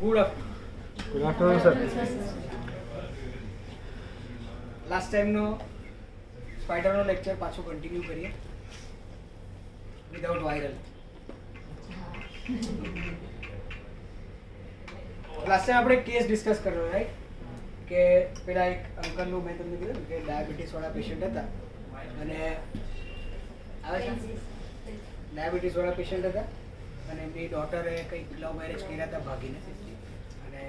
Good afternoon. Good afternoon, sir. Last ટાઈમનો સ્પાઈડરનો lecture પાછો કન્ટિન્યુ કરીએ વિધાઉટ વાયરલ. લાસ્ટ ટાઈમ આપણે કેસ ડિસ્કસ કર્યો, રાઈટ? કે પેલા એક અંકલનું મેં તમને કીધું કે ડાયાબિટીસવાળા પેશન્ટ હતા અને આવે છે ડાયાબિટીસવાળા પેશન્ટ હતા અને એમની ડોટરે કંઈક લવ મેરેજ કર્યા હતા ભાગીને, અને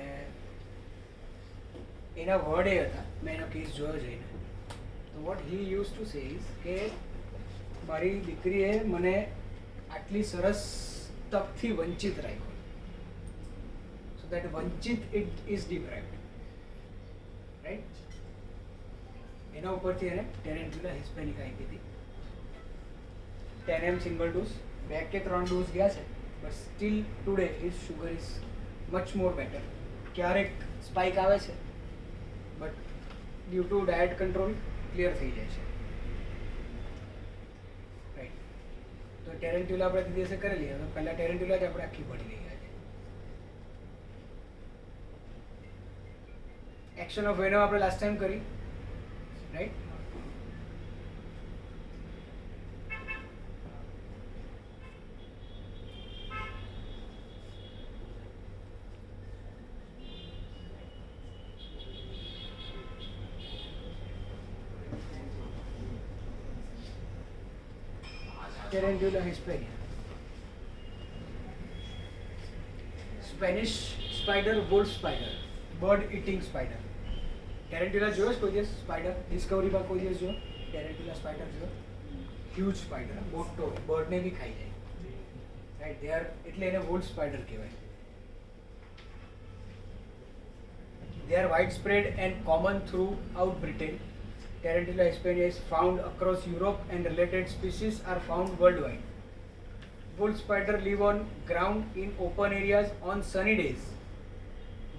એના વર્ડ એ હતા, મેં એનો કેસ જોયો જઈને, તો what he use to say is કે મારી દીકરીએ મને આટલી સરસ તકથી વંચિત રાખ્યો, સો દેટ વંચિત ઇટ ઇઝ ડિપ્રાઇવ્ડ, રાઈટ? એના ઉપરથી એને ટેરેન્ટ્યુલા હિસ્પેનિકા આપી હતી. 10 mg સિંગલ ડોઝ, 2 કે 3 ડોઝ ગયા છે, but still today his sugar is much more better. ક્યારેક સ્પાઇક આવે છે, but due to diet control clear થઈ જાય છે, રાઈટ? તો ટેરેન્ટ્યુલા આપણે તે દિવસે કરેલી, હવે પહેલાં ટેરેન્ટ્યુલા જ આપણે આખી ભણી લઈએ આજે. એક્શન ઓફ વેનમ આપણે લાસ્ટ ટાઈમ કરી, right? Tarantula hispania. Spanish spider, wolf spider, bird eating spider. Tarantula જોયો કોઈ દિવસ? સ્પાઈડર ડિસ્કવરીમાં કોઈ દિવસ જોયો? ટેરેન્ટ્યુલા સ્પાઈડર જોયો? હ્યુજ સ્પાઈડર, મોટો, બર્ડને બી ખાઈ જાય, રાઈટ? દે આર, એટલે એને વોલ્ફ સ્પાઈડર કહેવાય. They are widespread and common throughout Britain. Tarantula hispania is found across Europe and related species are found worldwide. Wolf spider live on ground in open areas on sunny days.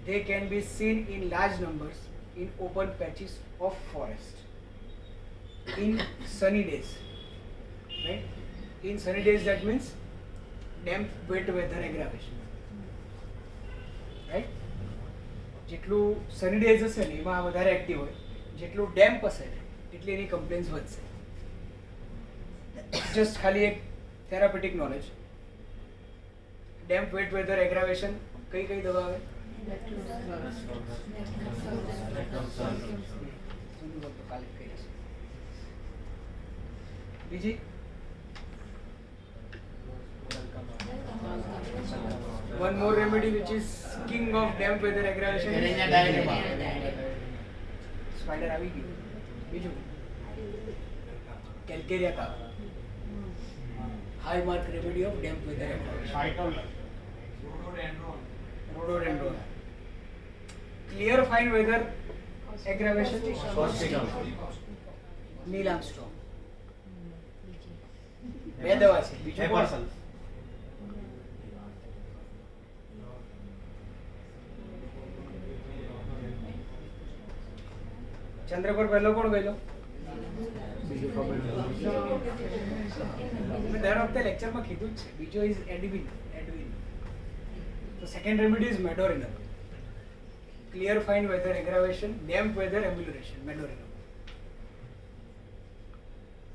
They can be seen in large numbers in open patches of forest. In sunny days, right? In sunny days, that means damp, wet weather aggravation, right? જેટલું Sunny days હશે ને એમાં વધારે active હોય, જેટલું damp હશે ને એટલી એની કમ્પ્લેન્સ વધશે. જસ્ટ ખાલી એક therapeutic knowledge. Damp wet weather aggravation કઈ કઈ દવા આવે? બીજી one more remedy which is king of damp weather aggravation. Spider આવી ગયું. બીજું કેલ્કેરિયા તાવ, high mark remedy of damp weather aggravation. Rhododendron. Clear fine weather aggravation. Neil Armstrong. બે દવા છે. બીજું કોણ? ચંદ્ર પર પહેલો કોણ ગયેલો? મેં દર વખતે લેક્ચરમાં કીધું જ છે. બીજો ઇઝ એડવિન. તો second remedy is medorrhinum. Clear fine weather aggravation, damp weather amelioration, medorrhinum.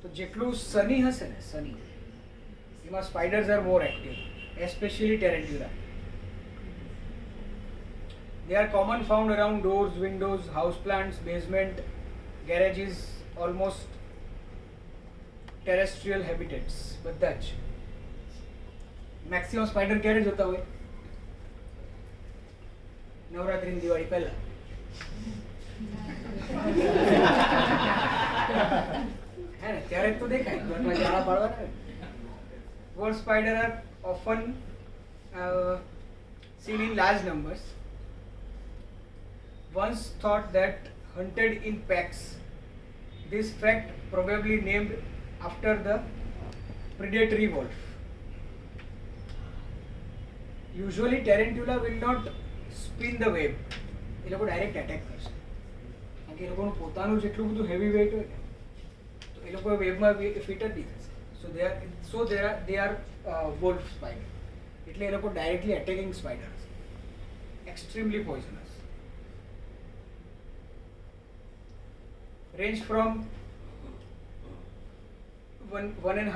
તો જેટલું સની હશે ને, સની, એમાં spiders are more active, especially tarentula. They are common found around doors, windows, house plants, basement, garages, almost terrestrial habitats. બધા જ. Maximum spider ક્યારે જોતા હોય? નવરાત્રિની દિવાળી પહેલા. હે ને, ત્યારે તો દેખાય, ઘરમાં જાળા પાડવાના. Wolf spider are often seen in large numbers. Once thought that hunted in packs. This fact probably named after the predatory wolf. Usually tarantula will not spin the web. એ લોકો ડાયરેક્ટ અટેક કરશે, કારણ કે એ લોકોનું પોતાનું જેટલું બધું heavy weight હોય ને, તો એ લોકો વેબમાં ફિટ જ નહીં થશે. સો they are wolf spider. એટલે એ લોકો directly attacking spider. extremely poisonous. Range from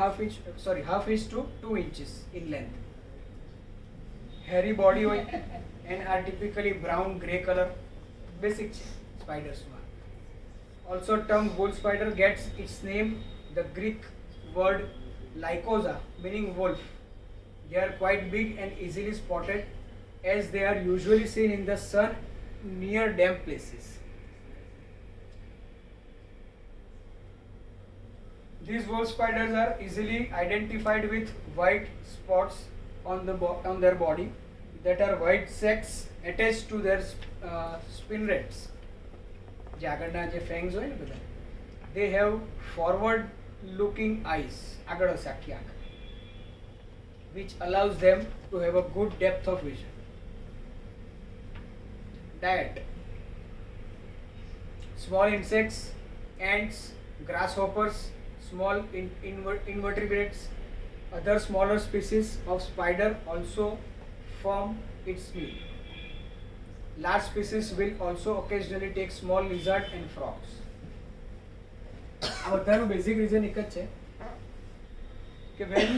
half inch to 2 inches in length. Hairy body oil and are typically brown grey color. Basic spiders. Also termed bull spider gets its name the Greek word lycosa, meaning wolf. They are quite big and easily spotted as they are usually seen in the sun near damp places. These wolf spiders are easily identified with white spots on their body that are white sacs attached to their spinnerets. જે આગળના જે ફેંગ્સ હોય ને બધા, they have forward looking eyes, આગળ હશે આખી આંખ, which allows them to have a good depth of vision. Diet: small insects, ants, grasshoppers, small invertebrates. Other smaller species of spider also form its meal. Large species will also occasionally take small lizard and frogs. આ બધાનું basic reason એક જ છે કે when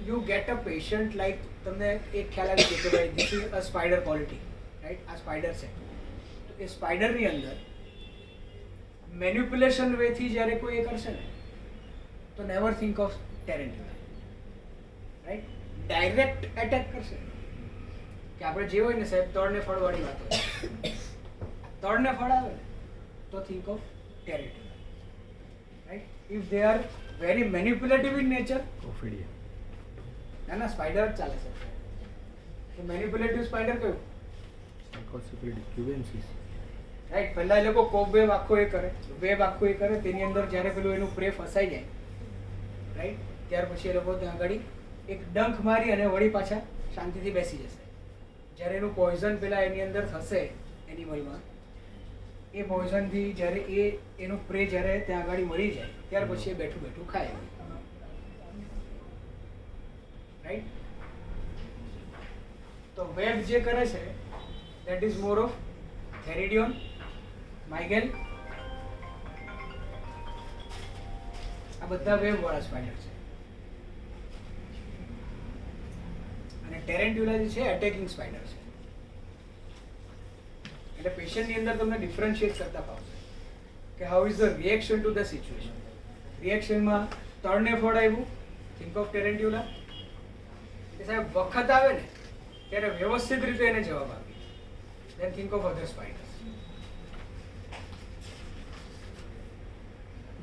you get a patient, like તમને એક ખ્યાલ આવી ગયો કે ભાઈ this is a spider quality, right? આ સ્પાઈડર છે, તો એ સ્પાઈડરની અંદર મેનિપ્યુલેશન વેથી જ્યારે કોઈ એ કરશે ને તો never think of tarentula, right? Direct attack કરશે કે આપણે જે હોય ને સાહેબ તળને ફળવાળી વાત હોય, તળને ફળ આવે ને તો think of tarentula, right? If they are very manipulative in nature, ના ના સ્પાઈડર જ ચાલે છે. તો મેનિપ્યુલેટિવ સ્પાઈડર કયું? રાઈટ. પહેલા એ લોકો કોબ વેબ આખો એ કરે, તેની અંદર જ્યારે પેલું એનું પ્રે ફસાઈ જાય, રાઈટ, ત્યાર પછી એ લોકો ત્યાં આગળ એક ડંખ મારી અને વળી પાછા શાંતિથી બેસી જશે. જ્યારે એનું પોઈઝન પેલા એની અંદર થશે એનિમલમાં, એ પોઈઝનથી જ્યારે એનું પ્રે જ્યારે ત્યાં આગળ મરી જાય ત્યાર પછી એ બેઠું બેઠું ખાય, રાઈટ? તો વેબ જે કરે છે દેટ ઇઝ મોર ઓફ થેરિડિયોન, માઇગેલ, આ બધા વેબ વાળા સ્પાઈડર છે. અને ટેરેન્ટ્યુલા જે છે એટેકિંગ સ્પાઈડર છે. એટલે પેશન્ટની અંદર તમને ડિફરન્શિએટ કરતા ફાવશે કે how is the reaction to the situation. રિએક્શનમાં તળને ફળ આવ્યું, થિંક ઓફ ટેરેન્ટ્યુલા. કે સાહેબ વખત આવે ને ત્યારે વ્યવસ્થિત રીતે એને જવાબ આપી, then think of other spiders.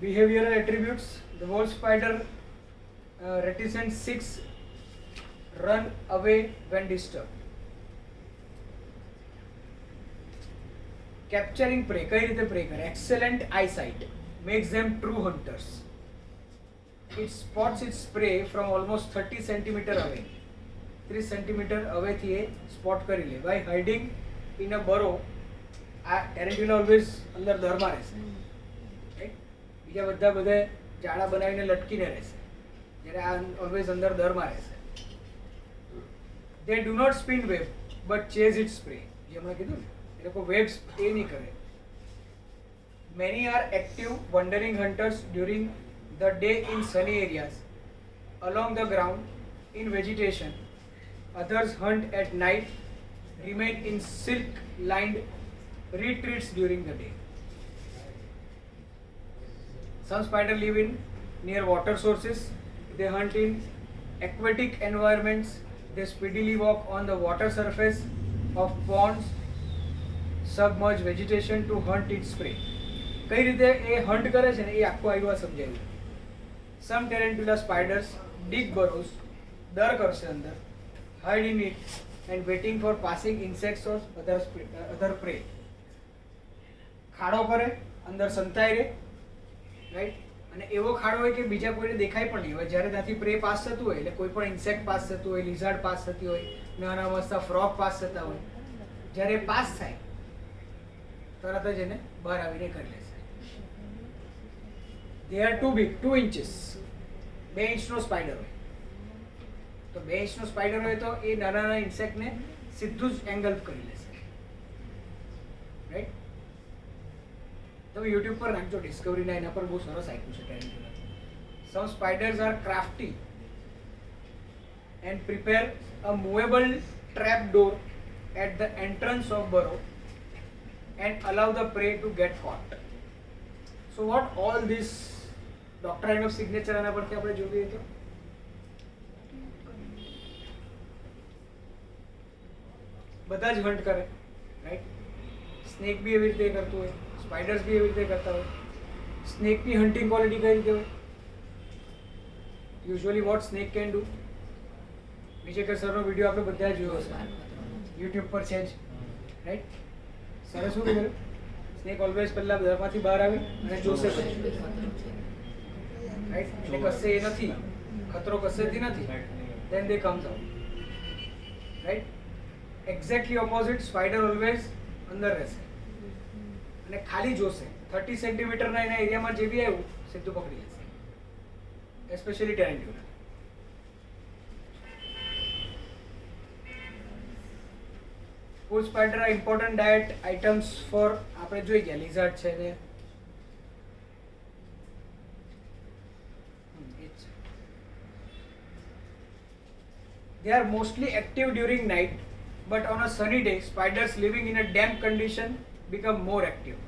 Behavioral attributes: the wolf spider reticent seeks run away when disturbed. Capturing prey, કઈ રીતે પ્રે કરે? Excellent eyesight makes them true hunters. It spots its prey from almost 30 cm away. 30 cm away થી એ spot કરી લે. By hiding in a burrow, આ ટેરેન્ટ્યુલા always અંદર દરમાં રહેશે, બીજા બધા જાળા બનાવીને લટકીને રહેશે, જ્યારે આ ઓલવેઝ અંદર દરમાં રહેશે. They do not spin web but chase its prey. જે હમણાં કીધું ને, એ લોકો વેબ્સ એ નહીં કરે. Many are active wandering hunters during the day in sunny areas, along the ground, in vegetation. Others hunt at night, remain in silk-lined retreats during the day. Some spiders live in near water sources. They hunt in aquatic environments. They speedily walk on the water surface of ponds, submerged vegetation to hunt its prey. કઈ રીતે એ hunt કરે છે ને એ આખું આવ્યું સમજાયું. Some tarantula spiders dig burrows, દર કરશે અંદર, hide in it and waiting for passing insects or other prey. ખાડો કરે, અંદર સંતાઈ રહે, રાઈટ? અને એવો ખાડો હોય કે બીજા કોઈને દેખાય પણ નહીં હોય. જ્યારે ત્યાંથી પ્રે પાસ થતું હોય, એટલે કોઈ પણ ઇન્સેક્ટ પાસ થતું હોય, લિઝાર્ડ પાસ થતી હોય, નાના મસ્ત ફ્રોગ પાસ થતા હોય, જ્યારે પાસ થાય તરત જ એને બહાર આવીને કરી લેશે. They are too big, 2 inches, 2 ઇંચનો સ્પાઈડર હોય. તો 2 ઇંચનો સ્પાઈડર હોય તો એ નાના નાના ઇન્સેક્ટને સીધું જ એંગલ્ફ કરી લેશે. રાઈટ? તમે યુટ્યુબ પર નાખજો ડિસ્કવરીના, એના પર બહુ સરસ આપ્યું છે ટેરેન્ટ્યુલા. સમ સ્પાઈડર્સ R ક્રાફ્ટી and prepare a movable trap door at the entrance of burrow and allow the prey to get caught. So what all this doctrine of signature આના પરથી આપણે જોઈએ તો બધા જ હન્ટ કરે, રાઈટ? સ્નેક બી એવી રીતે કરતું હોય, સ્પાઈડર્સ બી એવી રીતે કરતા હોય. સ્નેકની હન્ટિંગ ક્વોલિટી કઈ રીતે હોય? Usually what snake can do, Vijaykar સરનો વિડીયો આપણે બધા જોયો હશે, યુટ્યુબ પર છે જ, રાઈટ? સરે શું કર્યું? સ્નેક ઓલવેઝ પહેલા ઘરમાંથી બહાર આવી અને જોશે, રાઈટ? એટલે કશે એ નથી, ખતરો કશેથી નથી, then they comes out, right? Exactly opposite, spider always અંદર રહેશે અને ખાલી જોશે. 30 સેન્ટીમીટરના એના એરિયામાં જે બી આવ્યું સીધું પકડી લેશે, especially ટેરેન્ટ્યુલા. Wood spider are important diet items for, આપણે જોઈ ગયા, lizard છે ને, they are mostly active during night, but on a sunny day spiders living in a damp condition become more active.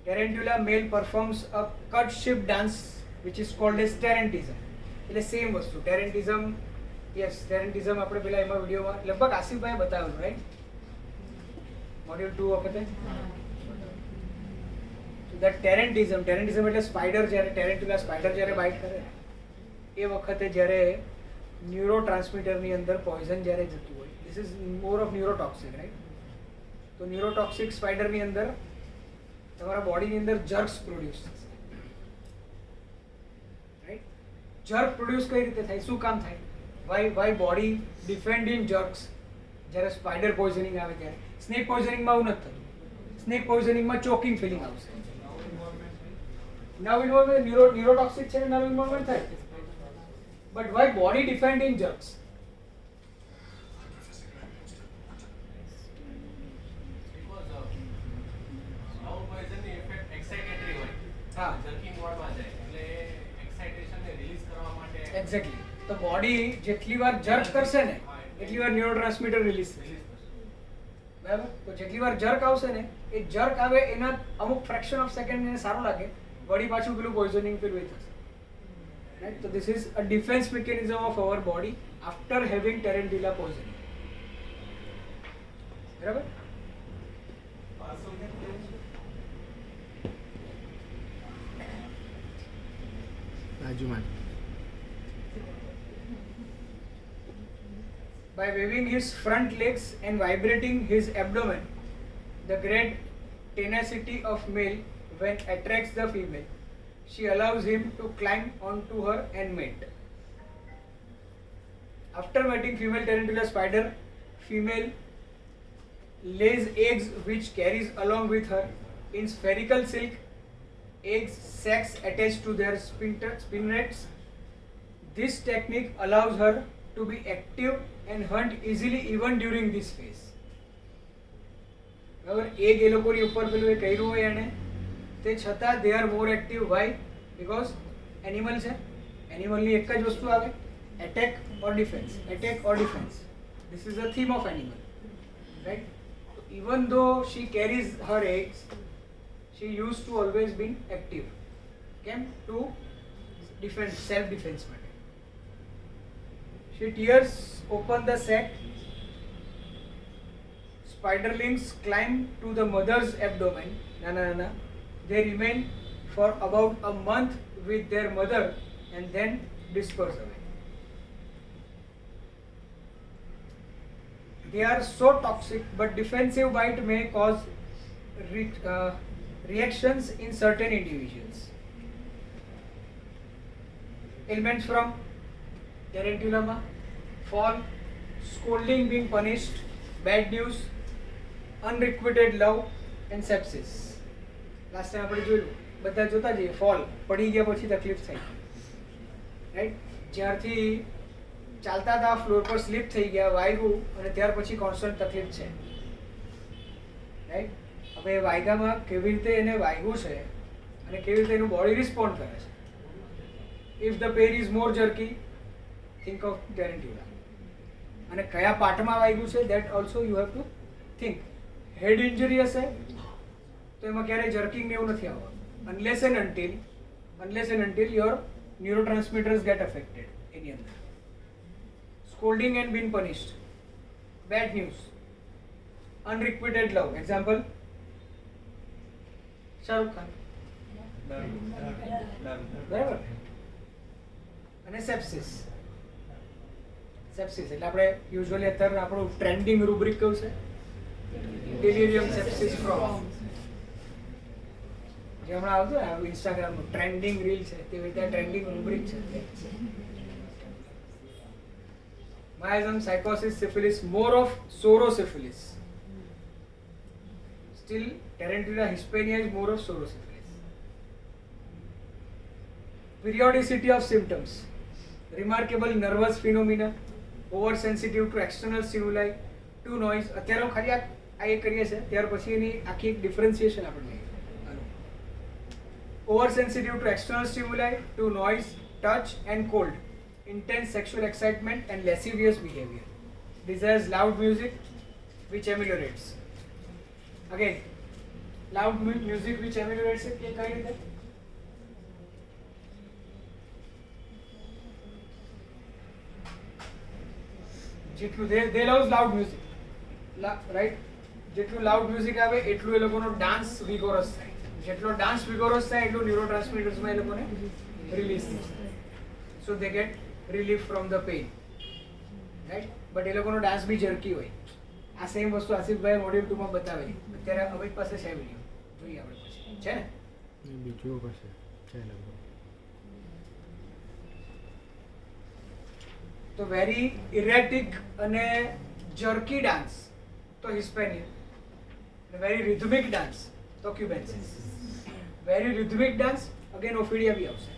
Tarantula male performs a courtship dance which is called as tarantism. એટલે same વસ્તુ tarantism. Yes, ટેરેન્ટિઝમ આપણે પેલા એમાં વિડીયોમાં લગભગ આસિફભાઈએ બતાવ્યું, right? Module 2 વખતે. That ટેરેન્ટિઝમ એટલે સ્પાઈડર જ્યારે, ટેરેન્ટ્યુલા સ્પાઈડર જ્યારે બાઇટ કરે એ વખતે જ્યારે ન્યુરો ટ્રાન્સમીટરની અંદર પોઈઝન જ્યારે જતું હોય, this is more of neurotoxic, right? તો ન્યુરોટોક્સિક સ્પાઈડરની અંદર તમારા બોડીની અંદર જર્ક્સ પ્રોડ્યુસ થશે, રાઈટ? જર્ક પ્રોડ્યુસ કઈ રીતે થાય, શું કામ થાય? why body defend in jerks જ્યારે સ્પાઈડર પોઈઝનિંગ આવે ત્યારે. સ્નેક પોઈઝનિંગમાં આવું નથી થતું. સ્નેક પોઈઝનિંગમાં ચોકિંગ ફિલિંગ આવશે. નર્વ ઇન્વોલ્વમેન્ટ ન્યુરોટોક્સિક છે, નર્વ ઇન્વોલ્વમેન્ટ થાય, but why body defend in jerks? હા, એક્ઝેક્ટલી. તો બોડી જેટલી વાર જર્ક કરશે ને એટલી વાર ન્યુરોટ્રાન્સમીટર રિલીઝ થશે, બરાબર? તો જેટલી વાર જર્ક આવશે ને, એ જર્ક આવે એના અમુક ફ્રેક્શન ઓફ સેકન્ડ એને સારું લાગે, વળી પાછું પેલું પોઈઝનિંગ પેલું થશે, રાઈટ? તો this is a defence mechanism of our body after having tarentula poisoning, બરાબર? બાજુમાં by waving his front legs and vibrating his abdomen, the great tenacity of male when attracts the female, she allows him to climb onto her and mate. After mating female tarantula spider, female lays eggs which carries along with her in spherical silk eggs sacs attached to their spinnerets. This technique allows her to be active and hunt easily even during this phase. બરાબર? એક એ લોકોની ઉપર પેલું એ કર્યું હોય એને, તે છતાં they are more active. Why? Because animal છે, એનિમલની એક જ વસ્તુ આવે, attack or defense, attack or defense. This is the theme of animal, right? So even though she carries her eggs, she used to always be active. Came to defend, self defense માટે. She tears open the sac. Spiderlings climb to the mother's abdomen. They remain for about a month with their mother and then disperse away. They are so toxic, but defensive bite may cause reactions in certain individuals. Ailments from tarantula: fall, scolding, being punished, bad news, unrequited love and sepsis. Last time આપણે જોયું, બધા જોતા જઈએ, fall, પડી ગયા પછી તકલીફ થાય, રાઈટ? જ્યારથી ચાલતા હતા ફ્લોર પર સ્લીપ થઈ ગયા, વાગ્યું અને ત્યાર પછી કોન્સ્ટન્ટ તકલીફ છે, રાઈટ? હવે વાગ્યામાં કેવી રીતે એને વાગ્યું છે અને કેવી રીતે એનું બોડી રિસ્પોન્ડ કરે છે. If the pain is more jerky, think of tarentula. અને કયા પાર્ટમાં વાગ્યું છે that also you have to think. Head injury હશે તો એમાં ક્યારેય જર્કિંગ ને એવું નથી આવવાનું, unless and until your neurotransmitters get affected એની અંદર. Scolding and being punished, bad news, unrequited love, example Shahrukh Khan, બરાબર. અને સેપ્સિસ એટલે આપણે યુઝ્યુઅલી અત્યારે આપણું ટ્રેન્ડિંગ રૂબ્રિક કયું છે? delirium sepsis from. જે હમણાં આવતું ને ઇન્સ્ટાગ્રામનું ટ્રેન્ડિંગ રીલ છે તેવી રીતે ટ્રેન્ડિંગ રૂબ્રિક છે. Miasm, psychosis, syphilis, more of sorosyphilis. Still, Tarantula hispania is more of sorosyphilis. Periodicity of symptoms, remarkable nervous phenomena, oversensitive to external stimuli, to noise. અત્યારે હું ખાલી આ એક કરીએ છે ત્યાર પછી એની આખી એક ડિફરન્સિએશન આપણે oversensitive to external stimuli, to noise, touch and cold, intense sexual excitement and lascivious behavior, desires loud music which ameliorates. Again, loud music which ameliorates it એ કઈ રીતે? જેટલું they love loud music, right? જેટલું loud music આવે એટલું એ લોકોનો dance વિગોરસ થાય, જેટલો dance વિગોરસ થાય એટલું ન્યુરોટ્રાન્સમીટર્સમાં એ લોકોને રિલીઝ થાય, so they get relief from the pain, right? But એ લોકોનો ડાન્સ બી જર્કી હોય. આ સેમ વસ્તુ આસિફભાઈ મોડ્યુલ 2 માં બતાવેલી. અત્યારે અમિત પાસે છે વિડીયો, જોઈએ આપણે પછી, છે ને? બીજું પાસે છે લગભગ. તો વેરી ઇરેટિક અને જર્કી ડાન્સ તો હિસ્પેનિયા, વેરી રિધમિક ડાન્સ તો ક્યુબેન્સિસ. વેરી રિધમિક ડાન્સ અગેન ઓફિડિયા બી આવશે,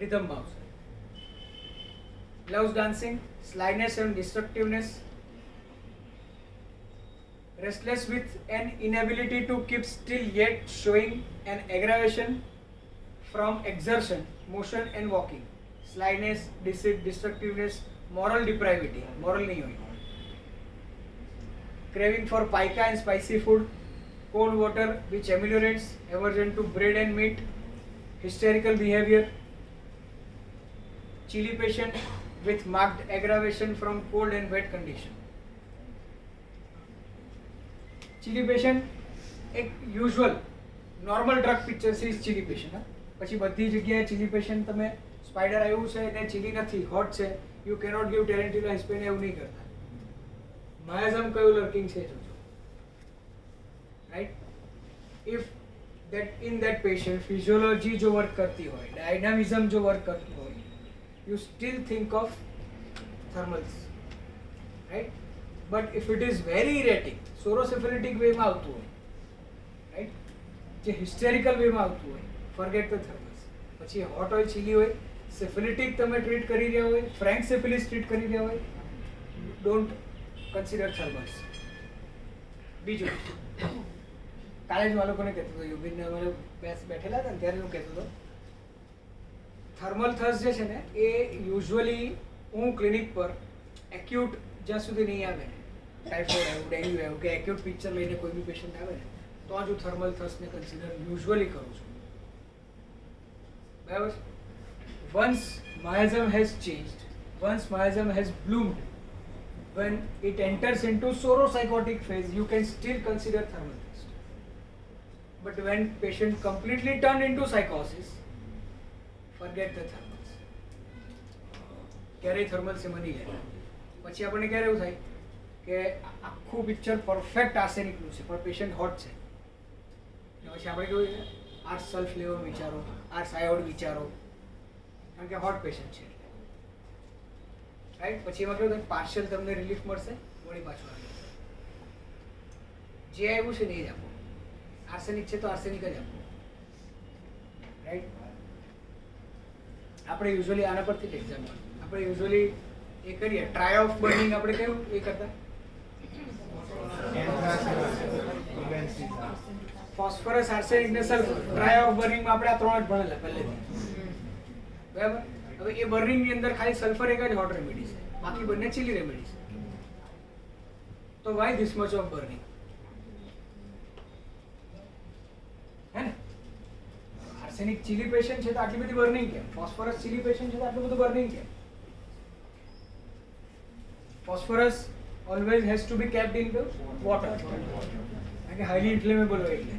રિધમમાં આવશે. Loves dancing, slyness and destructiveness, restless with an inability to keep still yet showing an aggravation from exertion, motion and walking. Slyness, deceit, destructiveness, moral depravity, moral nahi hoyi. Craving for pica and spicy food, cold water which ameliorates, aversion to bread and meat, hysterical behavior, chilly patient with marked aggravation from cold and wet condition. Chilly patient એક usual normal drug picture છે chilli patient. પછી બધી જગ્યાએ chilli patient તમે spider આવ્યું છે ને chilli નથી, હોટ છે, યુ કેનોટ ગીવ ટેરેન્ટ્યુલા હિસ્પેનિયા એવું નહીં કરતા. માયાઝમ કયું લર્કિંગ છે જોજો, right? If that in that patient physiology जो वर्क करती हो, डायनामिज्म जो वर्क करती हो, you still think of thermals, right? But if it is very erratic, sorosyphilitic way માં આવતું હોય, right? જે hysterical way માં આવતું હોય, forget the thermals. પછી hot હોય, chilly હોય, syphilitic તમે ટ્રીટ કરી રહ્યા હોય, frank syphilis ટ્રીટ કરી રહ્યા હોય, don't consider thermals. બીજું કાલે જ આ લોકોને કહેતો હતો, યુબીન અમારે બેઠેલા હતા ને ત્યારે હું કહેતો હતો, થર્મલ થર્સ જે છે ને એ યુઝ્યુઅલી હું ક્લિનિક પર એક્યુટ જ્યાં સુધી નહીં આવે ને, ટાઇફોઇડ આવ્યું, ડેન્ગ્યુ આવ્યું કે એક્યુટ પિક્ચર લઈને કોઈ બી પેશન્ટ આવે ને તો જ હું થર્મલ થર્સને કન્સિડર યુઝ્યુઅલી કરું છું, બરાબર? Once miasm has changed, once miasm has bloomed, when it enters into soropsychotic phase, you can still consider thermal test. But when patient completely turn into psychosis, forget the thermals. ક્યારેય થર્મલ્સ એમાં નહીં લેતા. પછી આપણને ક્યારે એવું થાય કે આખું પિક્ચર પરફેક્ટ આર્સેનિકનું છે પણ પેશન્ટ હોટ છે, પછી આપણે કેવું છે આર સલ્ફ લેવો વિચારો, આર સાયોડ વિચારો, કારણ કે હોટ પેશન્ટ છે, રાઈટ? પછી એમાં કેવું થાય પાર્શિયલ તમને રિલીફ મળશે, વળી પાછું આવી જશે. જે આવ્યું છે ને એ જ આપો, આર્સેનિક છે તો આર્સેનિક જ આપો, રાઈટ? આપણે યુઝ્યુઅલી આના પરથી જ એક્ઝામ્પલ, આપણે યુઝ્યુઅલી એ કરીએ. ટ્રાય ઓફ બર્નિંગ આપણે કેવું એ કરતા ફોસ્ફરસ આર્સેનિક ને સલ્ફર. ટ્રાય ઓફ બર્નિંગમાં આપણે આ ત્રણ જ ભણેલા પહેલેથી, બરાબર. હવે એ બર્નિંગ ની અંદર ખાલી સલ્ફર એક જ હોટ રેમેડી છે, બાકી બંને ચીલી રેમેડી છે. તો Y this much of burning, હે ને? આર્સેનિક ચીલી પેશન્ટ છે તો આટલી બધી બર્નિંગ કેમ? ફોસ્ફરસ ચીલી પેશન્ટ છે તો આટલું બધું બર્નિંગ કેમ? Phosphorus always has to be kept in the water. And highly inflammable હોય એટલે.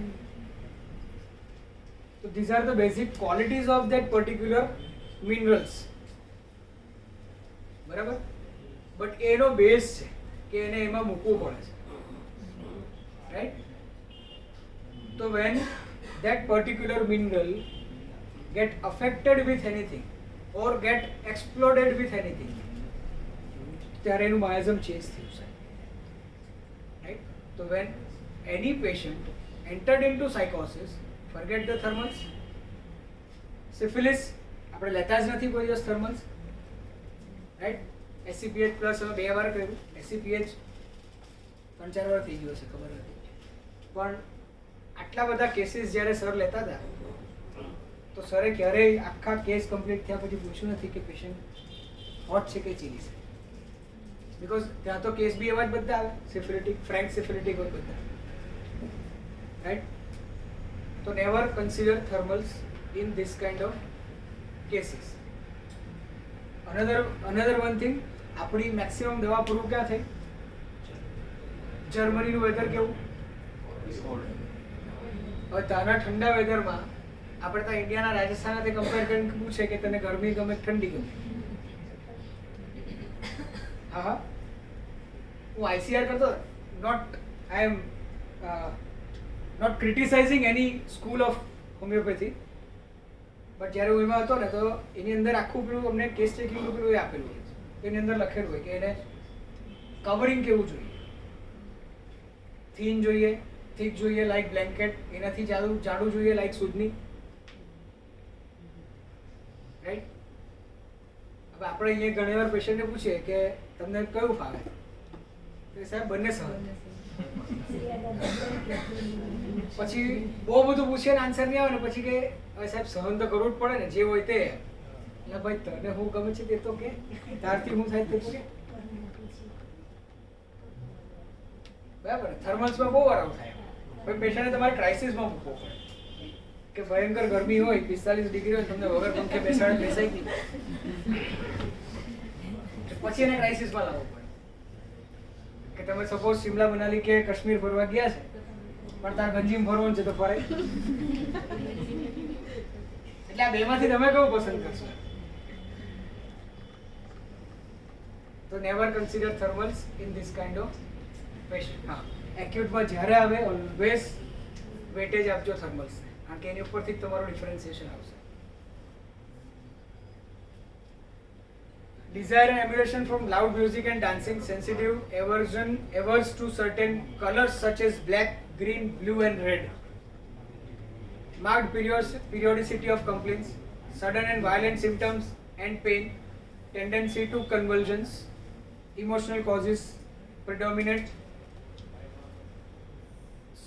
So these are the basic qualities of that particular minerals. બરાબર? But એનો બેઝ છે કે એને એમાં મૂકવું પડે છે. Right? So when that particular mineral get affected with anything or get exploded with anything, ત્યારે એનું માયઝમ ચેન્જ થયું છે, રાઈટ? તો when any patient entered into સાયકોસિસ, ફોરગેટ ધ થર્મલ્સ. સિફિલિસ આપણે લેતા જ નથી કોઈ દિવસ થર્મલ્સ, રાઈટ? SCPH પ્લસ હવે 2 વાર કર્યું, SCPH 3-4 વાર થઈ ગયું હશે, ખબર નથી. પણ આટલા બધા કેસીસ જ્યારે સર લેતા હતા તો સરે ક્યારેય આખા કેસ કમ્પ્લીટ થયા પછી પૂછ્યું નથી કે પેશન્ટ હોટ છે કે ચીલી છે. બીકોઝ ત્યાં તો કેસ બી એવા જ બધા આવે, સિફિલિટિક, ફ્રેન્ક સિફિલિટિક હોય બધા, રાઈટ? તો never consider thermals in this kind of cases. Another one thing, આપણી મેક્સિમમ દવા પૂરું ક્યાં થઈ? જર્મનીનું વેધર કેવું? હવે ત્યાંના ઠંડા વેધરમાં આપણે ત્યાં ઇન્ડિયાના રાજસ્થાન સાથે કમ્પેર કરીને પૂછે કે તને ગરમી ગમે ઠંડી ગમે? હા, હું ICR કરતો, I am not criticising any school of homoeopathy, but જ્યારે હું એમાં હતો ને તો એની અંદર આખું પેલું અમને કેસ ચેકિંગનું પેલું એ આપેલું હોય, એની અંદર લખેલું હોય કે એને કવરિંગ કેવું જોઈએ, થીન જોઈએ, થીક જોઈએ લાઈક બ્લેન્કેટ, એનાથી જાડું જોઈએ લાઈક સુધની, રાઈટ? હવે આપણે અહીંયા ઘણી વાર પેશન્ટને પૂછીએ કે તમને કયું ફાવે, તો સાહેબ બંને સહન. પછી બહુ બધું પૂછીએ ને આન્સર નહીં આવે ને પછી કે હવે સાહેબ સહન તો કરવું જ પડે ને, જે હોય તે. એટલે ભાઈ તને હું ગમે છે તે તો કે, તારથી હું થાય તે તો કે, બરાબર? થર્મલ્સમાં બહુ વાર આવું થાય. ભાઈ પેશન્ટને તમારે ક્રાઇસિસમાં મૂકવો પડે કે ભયંકર ગરમી હોય, 45 ડિગ્રી હોય, તમને વગર પંખે બેસાઈ ગઈ, પછી એને ક્રાઇસિસમાં લાવવો પડે. કે તમે સપોઝ શિમલા, મનાલી કે કાશ્મીર ફરવા ગયા છે, પણ તાર ગંજીમ ફરવાનું છે તો ફરાય. એટલે આ બેમાંથી તમે કયું પસંદ કરશો? તો never consider thermals in this kind of patient. હા, એક્યુટમાં જ્યારે આવે ઓલવેઝ વેટેજ આપજો થર્મલ્સને, કારણ કે એની ઉપરથી જ તમારું ડિફરન્સિએશન આવશે. Desire and emulation from loud music and dancing, sensitive averse to certain colors such as black, green, blue and red. Marked periodicity of complaints, sudden and violent symptoms and pain, tendency to convulsions, emotional causes predominant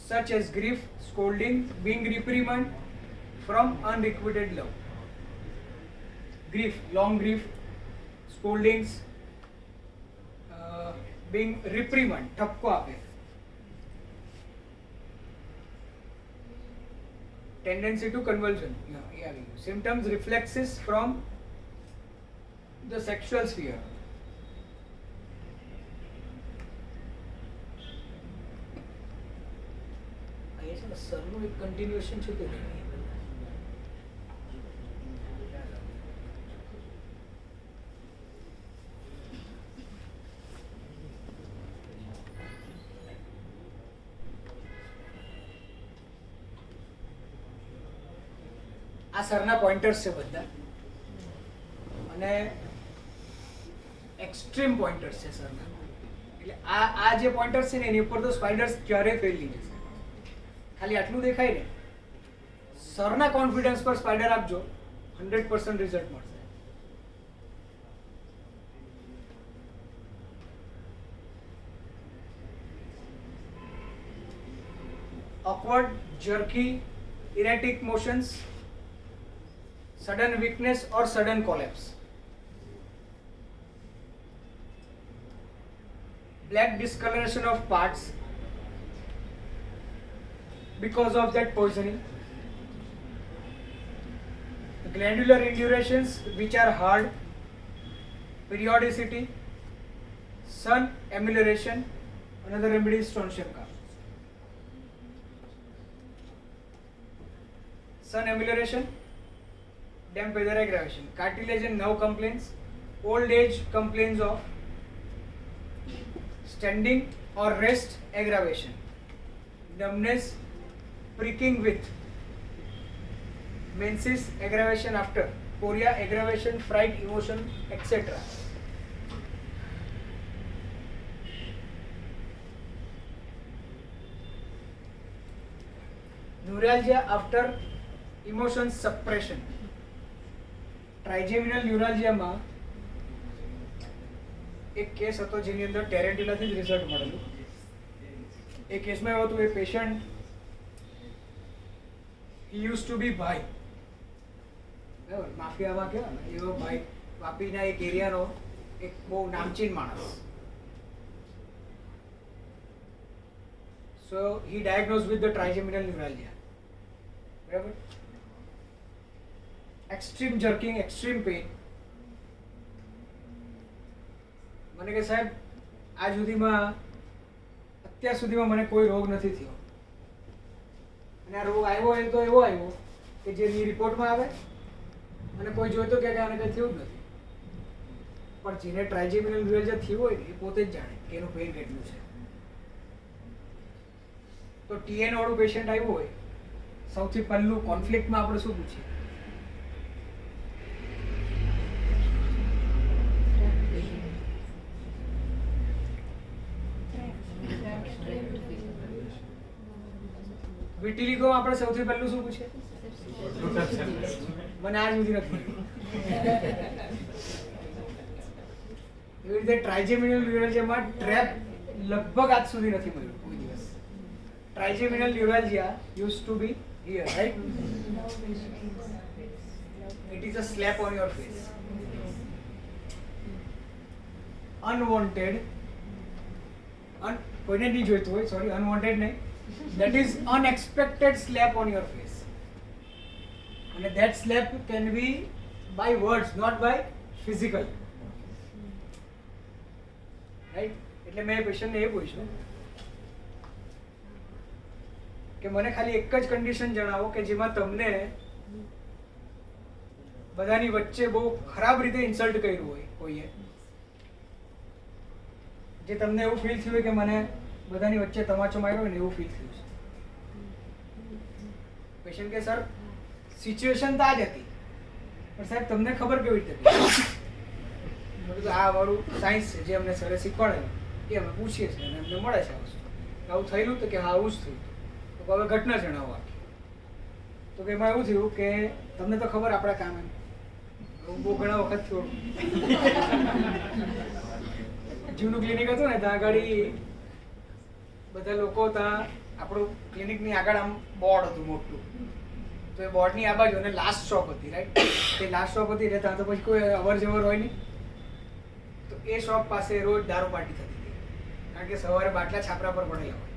such as grief, scolding, being reprimand from unrequited love. Grief, long grief, scoldings, being reprimand, ઠપકો આપે. Tendency to convulsion, symptoms reflexes from the sexual sphere. સરનું એક continuation છે કે નહીં? આ સરના pointers છે બધા, અને એક્સ્ટ્રીમ પોઈન્ટર્સ છે સરના. એટલે આ જે પોઈન્ટર્સ છે ને એની ઉપર તો સ્પાઈડર્સ ક્યારેય ફેલ નહીં જશે. ખાલી આટલું દેખાય ને, સરના કોન્ફિડન્સ પર સ્પાઈડર આપજો, 100% રિઝલ્ટ મળશે. awkward, jerky, erratic motions, sudden weakness or sudden collapse. Black discoloration of parts because of that poisoning. Glandular indurations which are hard, periodicity, sun amelioration. Another remedy is strontium calm. Sun amelioration, damp weather aggravation, cartilage and nerve complaints, old age complaints of standing or rest aggravation, numbness, pricking with, menses aggravation after, chorea aggravation, fright, emotion, etc. Neuralgia after emotion suppression. ટ્રાઇજેમિનલ ન્યુરાલ્જિયામાં એક case હતો જેની અંદર ટેરેન્ટિલાથી જ result મળેલું. એ કેસમાં એવું હતું, એ patient he use to બી ભાઈ, બરાબર, માફિયામાં કહેવાય ને એવો ભાઈ, વાપીના એક એરિયાનો એક બહુ નામચીન માણસ. So he diagnose with the trigeminal neuralgia, બરાબર. Extreme jerking, extreme pain. મને કે સાહેબ આજ સુધીમાં, અત્યાર સુધીમાં મને કોઈ રોગ નથી થયો, અને આ રોગ આવ્યો એ તો એવો આવ્યો કે જે રિપોર્ટમાં આવે અને કોઈ જોઈતો કે આને કંઈ થયું જ નથી. પણ જેને ટ્રાઇજેમિનલ ન્યુરાલ્જિયા થયું હોય ને એ પોતે જ જાણે કે એનું પેઇન કેટલું છે. તો TN વાળું પેશન્ટ આવ્યું હોય, સૌથી પહેલું કોન્ફ્લિક્ટમાં આપણે શું પૂછીએ? વિટિલિગો આપણે સૌથી પહેલું શું પૂછે? મને આજ સુધી નથી. એવી રીતે ટ્રાઇજેમિનલ ન્યુરાલ્જિયામાં ટ્રેપ લગભગ આજ સુધી નથી મળ્યું કોઈ દિવસ. Trigeminal neuralgia use to be here, right? It is a slap on your face. Unwanted, કોઈને નહીં જોઈતું હોય, સોરી, અનવોન્ટેડ નહીં, that is unexpected slap on your face, and that slap can be by words, not by physical, right? એટલે મેં પેશન્ટને એ પૂછ્યું કે મને ખાલી એક જ કન્ડિશન જણાવો કે જેમાં તમને બધાની વચ્ચે બહુ ખરાબ રીતે ઇન્સલ્ટ કર્યું હોય કોઈએ, જે તમને એવું ફીલ થયું હોય કે મને બધાની વચ્ચે તમાચો માર્યો હોય ને એવું ફીલ થયું છે. પેશન્ટ કે સર સિચ્યુએશન તો આ જ હતી, પણ સાહેબ તમને ખબર કેવી રીતે પડી? આ વાળું સાયન્સ છે જે અમને સરે શીખવાડેલું એ અમે પૂછીએ છીએ અને અમને મળે છે આ વસ્તુ. આવું થયેલું તો કે હા આવું જ થયું. તો હવે ઘટના જણાવો આખી. તો કે એમાં એવું થયું કે તમને તો ખબર આપણા કામ એમ બહુ ઘણા વખત થયું. જૂનું ક્લિનિક હતું ને ત્યાં આગળ બધા લોકો, ત્યાં આપણું ક્લિનિકની આગળ આમ બોર્ડ હતું મોટું, તો એ બોર્ડની આ બાજુ અને લાસ્ટ શોપ હતી, રાઈટ? એ લાસ્ટ શોપ હતી એટલે ત્યાં તો પછી કોઈ અવર જવર હોય નહીં. તો એ શોપ પાસે રોજ દારૂ પાર્ટી થતી હતી, કારણ કે સવારે બાટલા છાપરા પર પડેલા હોય,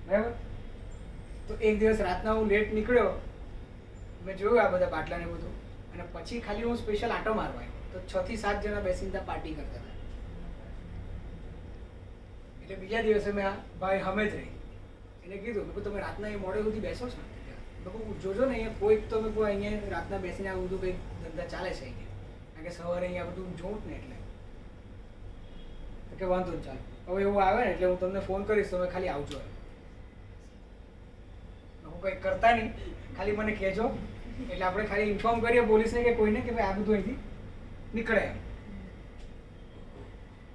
બરાબર? તો એક દિવસ રાતના હું લેટ નીકળ્યો, મેં જોયું આ બધા બાટલા ને બધું, અને પછી ખાલી હું સ્પેશિયલ આંટો મારવા આવ્યો તો 6 થી 7 જણા બેસીને ત્યાં પાર્ટી કરતા હતા. એટલે બીજા દિવસે મેં આ ભાઈ હમે જ રહી એને કીધું કે તમે રાતના એ મોડે સુધી બેસો છો, જોજો ને અહીંયા કોઈક તો મેં અહીંયા રાતના બેસીને આવું બધું કંઈક ધંધા ચાલે છે અહીંયા, કારણ કે સવારે અહીંયા બધું જોઉં ને એટલે. કે વાંધો નહીં, ચાલો હવે એવું આવે ને એટલે હું તમને ફોન કરીશ, તમે ખાલી આવજો. હું કંઈક કરતા નહીં, ખાલી મને કહેજો એટલે આપણે ખાલી ઇન્ફોર્મ કરીએ પોલીસને કે કોઈને કે ભાઈ આ બધું અહીંથી નીકળે એમ.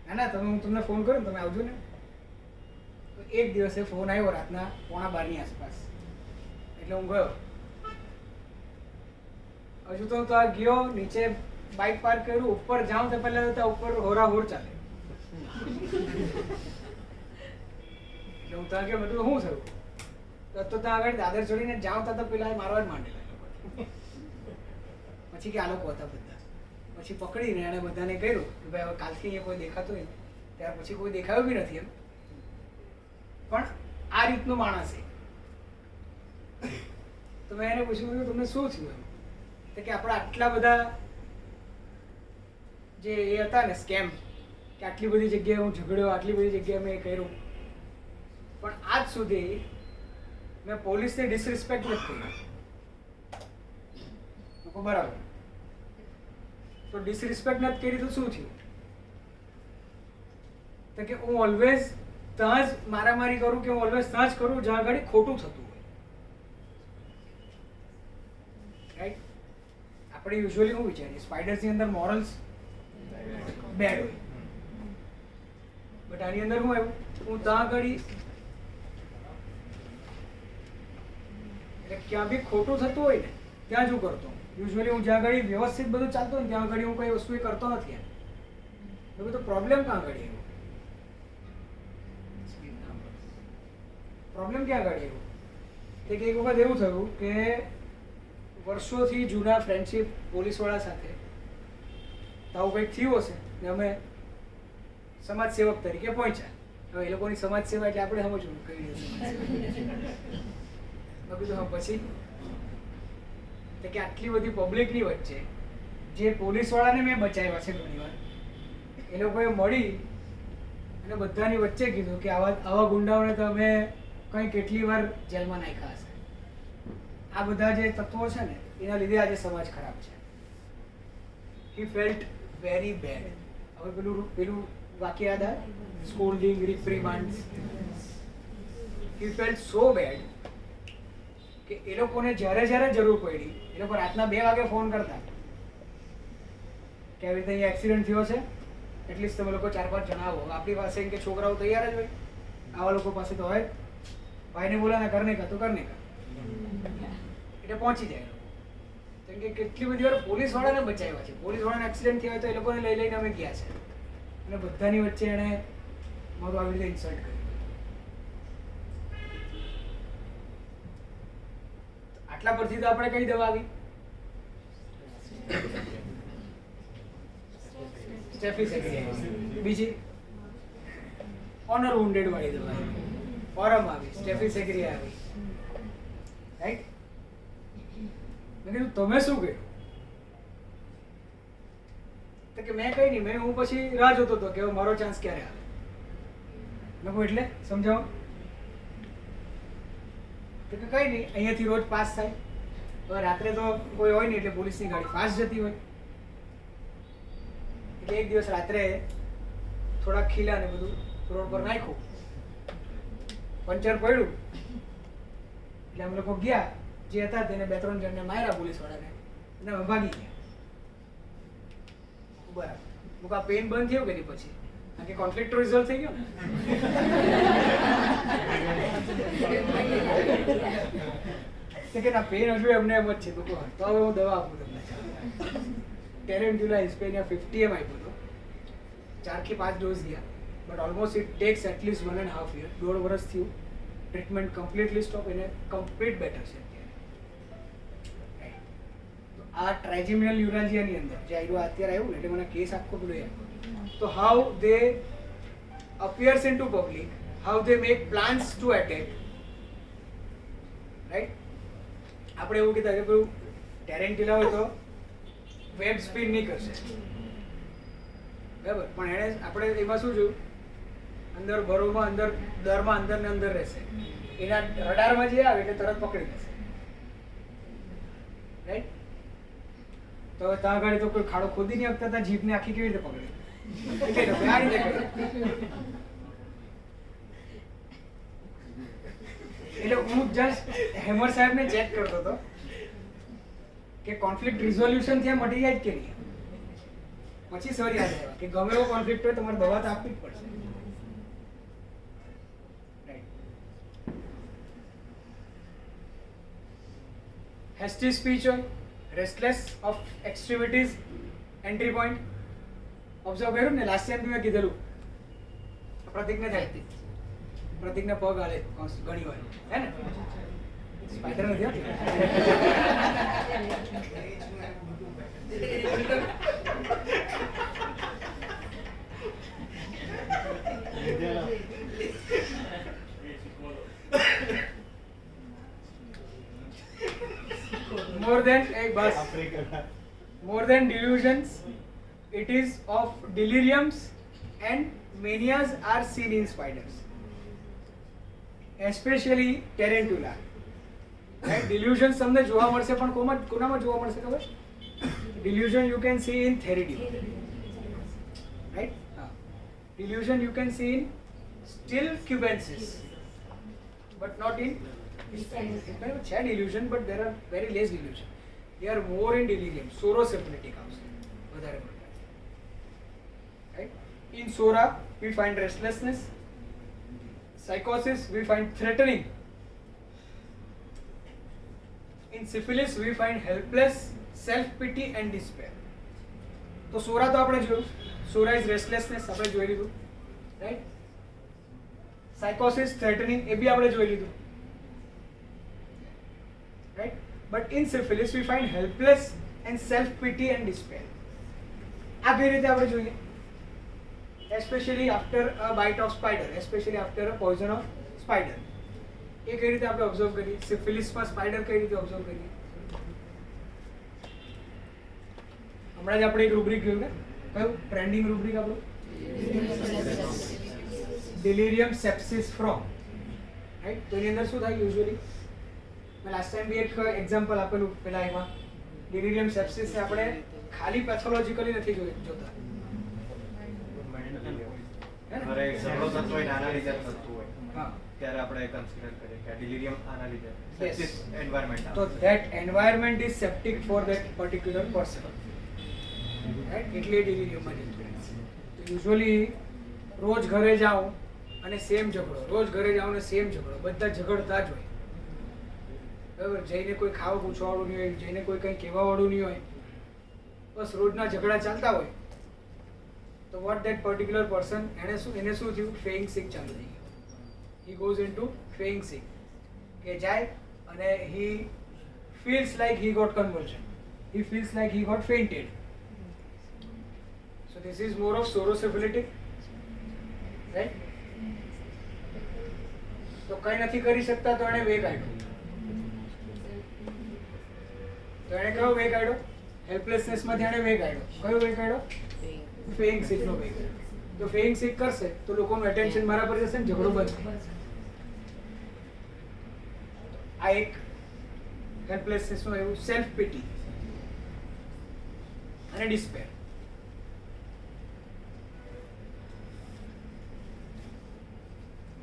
ના ના, તમે હું તમને ફોન કરું તમે આવજો ને. તો એક દિવસે ફોન આવ્યો રાતના 11:15 આસપાસ, એટલે હું ગયો. હજુ તો હું ત્યાં ગયો, નીચે બાઇક પાર્ક કર્યું, ઉપર જાઉં તો પહેલા ત્યાં ઉપર હોરાહોર ચાલે. એટલે હું ત્યાં ગયો, મેં કીધું શું થયું? તો ત્યાં આગળ દાદર ચડીને જાઉં ત્યાં તો પેલા મારવા જ માંડેલા એ લોકો. પછી કે આ લોકો હતા બધા. પછી પકડીને એણે બધાને કહ્યું કે ભાઈ હવે કાલથી અહીંયા કોઈ દેખાતું નહીં. ત્યાર પછી કોઈ દેખાયું બી નથી એમ. પણ આ રીતનો માણસ છે. તો મેં એને પૂછ્યું કે તમને શું થયું એમ? તો કે આપણા આટલા બધા જે એ હતા ને સ્કેમ, કે આટલી બધી જગ્યાએ હું ઝઘડ્યો, આટલી બધી જગ્યાએ મેં કર્યું, પણ આજ સુધી મેં પોલીસને ડિસરિસ્પેક્ટ નથી કરી. બરાબર, તો ડિસરિસ્પેક્ટ નથી કરી તો શું થયું? તો કે હું ઓલવેઝ ત્યાં જ મારામારી કરું, કે હું ઓલવેઝ ત્યાં જ કરું જ્યાં આગળ ખોટું થતું હોય. રાઈટ? આપણે યુઝ્યુઅલી શું વિચારીએ, સ્પાઈડર્સની અંદર મોરલ્સ બેડ હોય, બટ આની અંદર શું આવ્યું, હું ત્યાં આગળ એટલે ક્યાં બી ખોટું થતું હોય ને ત્યાં જ હું કરતો. યુઝ્યુઅલી હું જ્યાં આગળ વ્યવસ્થિત બધું ચાલતું હોય ને ત્યાં આગળ હું કઈ વસ્તુ એ કરતો નથી. એમ બધો પ્રોબ્લેમ ક્યાં આગળ આવ્યો? પ્રોબ્લેમ ક્યાં આગળ આવ્યો? કે એક વખત એવું થયું કે વર્ષોથી જૂના ફ્રેન્ડશિપ પોલીસવાળા સાથે તો આવું કંઈક થયું હશે ને અમે સમાજ સેવક તરીકે પહોંચ્યા. હવે એ લોકોની સમાજ સેવા એટલે આપણે સમજવું કઈ રીતે. મેં કીધું હા. પછી કે આટલી બધી પબ્લિકની વચ્ચે જે પોલીસવાળાને મેં બચાવ્યા છે ઘણીવાર, એ લોકોએ મળી અને બધાની વચ્ચે કીધું કે આવા ગુંડાઓને તો અમે કંઈ કેટલી વાર જેલમાં નાખ્યા હશે. આ બધા જે તત્વો છે ને એના લીધે આજે સમાજ ખરાબ છે. હી ફેલ્ટ વેરી બેડ. હવે પેલું વાક્ય યાદ આવે, સ્કોલ્ડિંગ, રિપ્રિમાન્ડ્સ. હી ફેલ્ટ સો બેડ કે એ લોકોને જ્યારે જ્યારે જરૂર પડી એ લોકો રાતના 2 વાગે ફોન કરતા કે આવી રીતે અહીંયા એક્સિડન્ટ થયો છે, એટલીસ્ટ તમે લોકો 4-5 જણા આવો. આપણી પાસે એમ કે છોકરાઓ તૈયાર જ હોય, આવા લોકો પાસે તો હોય. ભાઈને બોલાને કરને કા તો કરને કા, એટલે પહોંચી જાય. કેમ કે કેટલી બધી વાર પોલીસવાળાને બચાવ્યા છે. પોલીસવાળાને એક્સિડન્ટ થયો હોય તો એ લોકોને લઈને અમે ગયા છે અને બધાની વચ્ચે એણે મારું આવી રીતે ઇન્સલ્ટ કર્યું. આટલા પરથી તો આપણે કઈ દવા આવી? બીજી ઓનર વુન્ડેડ વાળી દવા આવી, ઓરમ આવી, સ્ટેફિસેગ્રી આવી. રાઈટ? મેં કીધું તમે શું કર્યું? તો કે મેં કઈ નહીં, હું પછી રાહ જોતો હતો કે મારો ચાન્સ ક્યારે આવે. મેં કહું એટલે સમજાવો. તો કે કઈ નહીં, અહીંયાથી રોજ પાસ થાય. હવે રાત્રે તો કોઈ હોય નહીં એટલે પોલીસની ગાડી ફાસ્ટ જતી હોય. એટલે એક દિવસ રાત્રે થોડાક ખીલા ને બધું રોડ પર નાખ્યું, પંચર પડ્યું. એટલે અમે લોકો ગયા, જે હતા તેને 2-3 જણને માર્યા પોલીસવાળાને અને અમે ભાગી ગયા. બરાબર, હું આ પેન બંધ થયું કે નહીં પછી? કારણ કે કોન્ફ્લિક્ટ રિઝોલ્વ થઈ ગયો ને. કે ના પેન હજુ એમને એમ જ છે. તો હવે હું દવા આપું તમને. ટેરેન્ટ્યુલા હિસ્પેનિયા 50 ml આપ્યો હતો. 4 થી 5 ડોઝ ગયા, but almost it tax at least 1.5 year. 1.5 વર્ષ થયું. ટ્રીટમેન્ટ કમ્પ્લીટલી સ્ટોપ, એને કમ્પ્લીટ બેટર છે અત્યારે. આ ટ્રાઇજેમિનલ ન્યુરાલ્જિયાની અંદર જે અત્યારે આવ્યું ને એટલે મને કેસ આખો પેલો યાદ. તો how they appears in to public, how they make plans to attack. Right? આપણે એવું કીધા કે પેલું ટેરેન્ટ્યુલા હોય તો વેબ સ્પિન નહીં કરશે, બરાબર? પણ એણે આપણે એમાં શું જોયું, અંદર બરોમાં અંદર દરમાં અંદર ને અંદર રહેશે. એના રડારમાં જે આવે એટલે તરત પકડી લેશે. રાઈટ? તો હવે ત્યાં આગળ તો કોઈ ખાડો ખોદી નહીં શકતા, જીભને આખી કેવી રીતે પકડે? આ રીતે કરે. એટલે હું જસ્ટ હેમર સાહેબને ચેક કરતો હતો કે કોન્ફ્લિક્ટ રિઝોલ્યુશન ત્યાં મટી જાય જ કે નહીં. પછી સર યાદ આવ્યા કે ગમે એવો કોન્ફ્લિક્ટ હોય તમારે દવા તો આપવી જ પડશે. હેસ્ટી સ્પીચ હોય, restless of extremities, entry point. Observe કર્યું ને લાસ્ટ ટાઈમ મેં કીધેલું પ્રતિજ્ઞા થાય પ્રતિકને પગ હાલે ઘણી વાર હે ને સ્પાઈડર નથી હોતી. More than delusions, it is of deliriums and manias are seen in spiders, especially tarantula. Right? Delusions તમને જોવા મળશે પણ કોનામાં જોવા મળશે ખબર? Delusion you can see in theridium. Right? Delusion you can see in still cubensis, but not in છે delusion, but there are very less delusion. They are more in delirium. Sorosyphilitic આવશે વધારે પડતા. Right? In sora we find restlessness. Psychosis we find threatening. In syphilis we find helpless, self pity and despair. તો સોરા તો આપણે જોયું. સોરા is restlessness આપણે જોઈ લીધું. Right? Psychosis, threatening એ બી આપણે જોઈ લીધું. Right? But in syphilis we find helpless and self pity and despair. આ કઈ રીતે આપણે જોઈએ? Especially after a bite of spider, especially after a poison of spider. એ કઈ રીતે આપણે ઓબ્ઝર્વ કરીએ? સિફિલિસ માં સ્પાઈડર કઈ રીતે ઓબ્ઝર્વ કરીએ? હમણાં જ આપણે એક રૂબ્રિક જોયું ને, કયું ટ્રેન્ડિંગ રૂબ્રિક આપણું? delirium sepsis from. રાઈટ? તો એની અંદર શું થાય યુઝ્યુઅલી? મેં લાસ્ટ ટાઈમ બી એક એક્ઝામ્પલ આપેલું પેલા એમાં delirium sepsis ને આપણે ખાલી પેથોલોજીકલી નથી જોતા. અરે સગળો થતો હોય નાના લીધે થતું હોય હા, ત્યારે આપણે કન્સિડર કરીએ કે delirium આના લીધે sepsis environment તો that environment is septic for that particular person. Right? એટલે delirium માં જતું રહે. તો યુઝ્યુઅલી રોજ ઘરે જાઉં અને સેમ ઝઘડો, રોજ ઘરે જાઉં ને સેમ ઝઘડો, બધા ઝઘડતા જ હોય. બરાબર? જઈને કોઈ ખાવા પૂછવાવાળું નહીં હોય, જઈને કોઈ કંઈ કહેવાવાળું નહીં હોય, બસ રોજના ઝઘડા ચાલતા હોય. તો વોટ ધેટ પર્ટિક્યુલર પર્સન એને શું થયું? ફેઇંગ સિક ચાલુ થઈ ગયું. હી ગોઝ ઇનટુ ફેઇંગ સિક, કે જાય અને he feels like he got conversion, he feels like he got fainted. So this is more of sorosyphilitic, right? તો કઈ નથી કરી શકતા તો એને વે કાઢ્યો. તો એને કયો વે કાઢ્યો? હેલ્પલેસનેસ માંથી એને વે કાઢ્યો. કયો વે કાઢ્યો? ફેઇંગ સિક નો વે કાઢ્યો. તો ફેઇંગ સિક કરશે તો લોકોનું એટેન્શન મારા પર જશે ને ઝઘડો બંધ. આ એક હેલ્પલેસનેસ નું એવું સેલ્ફ પિટી અને despair.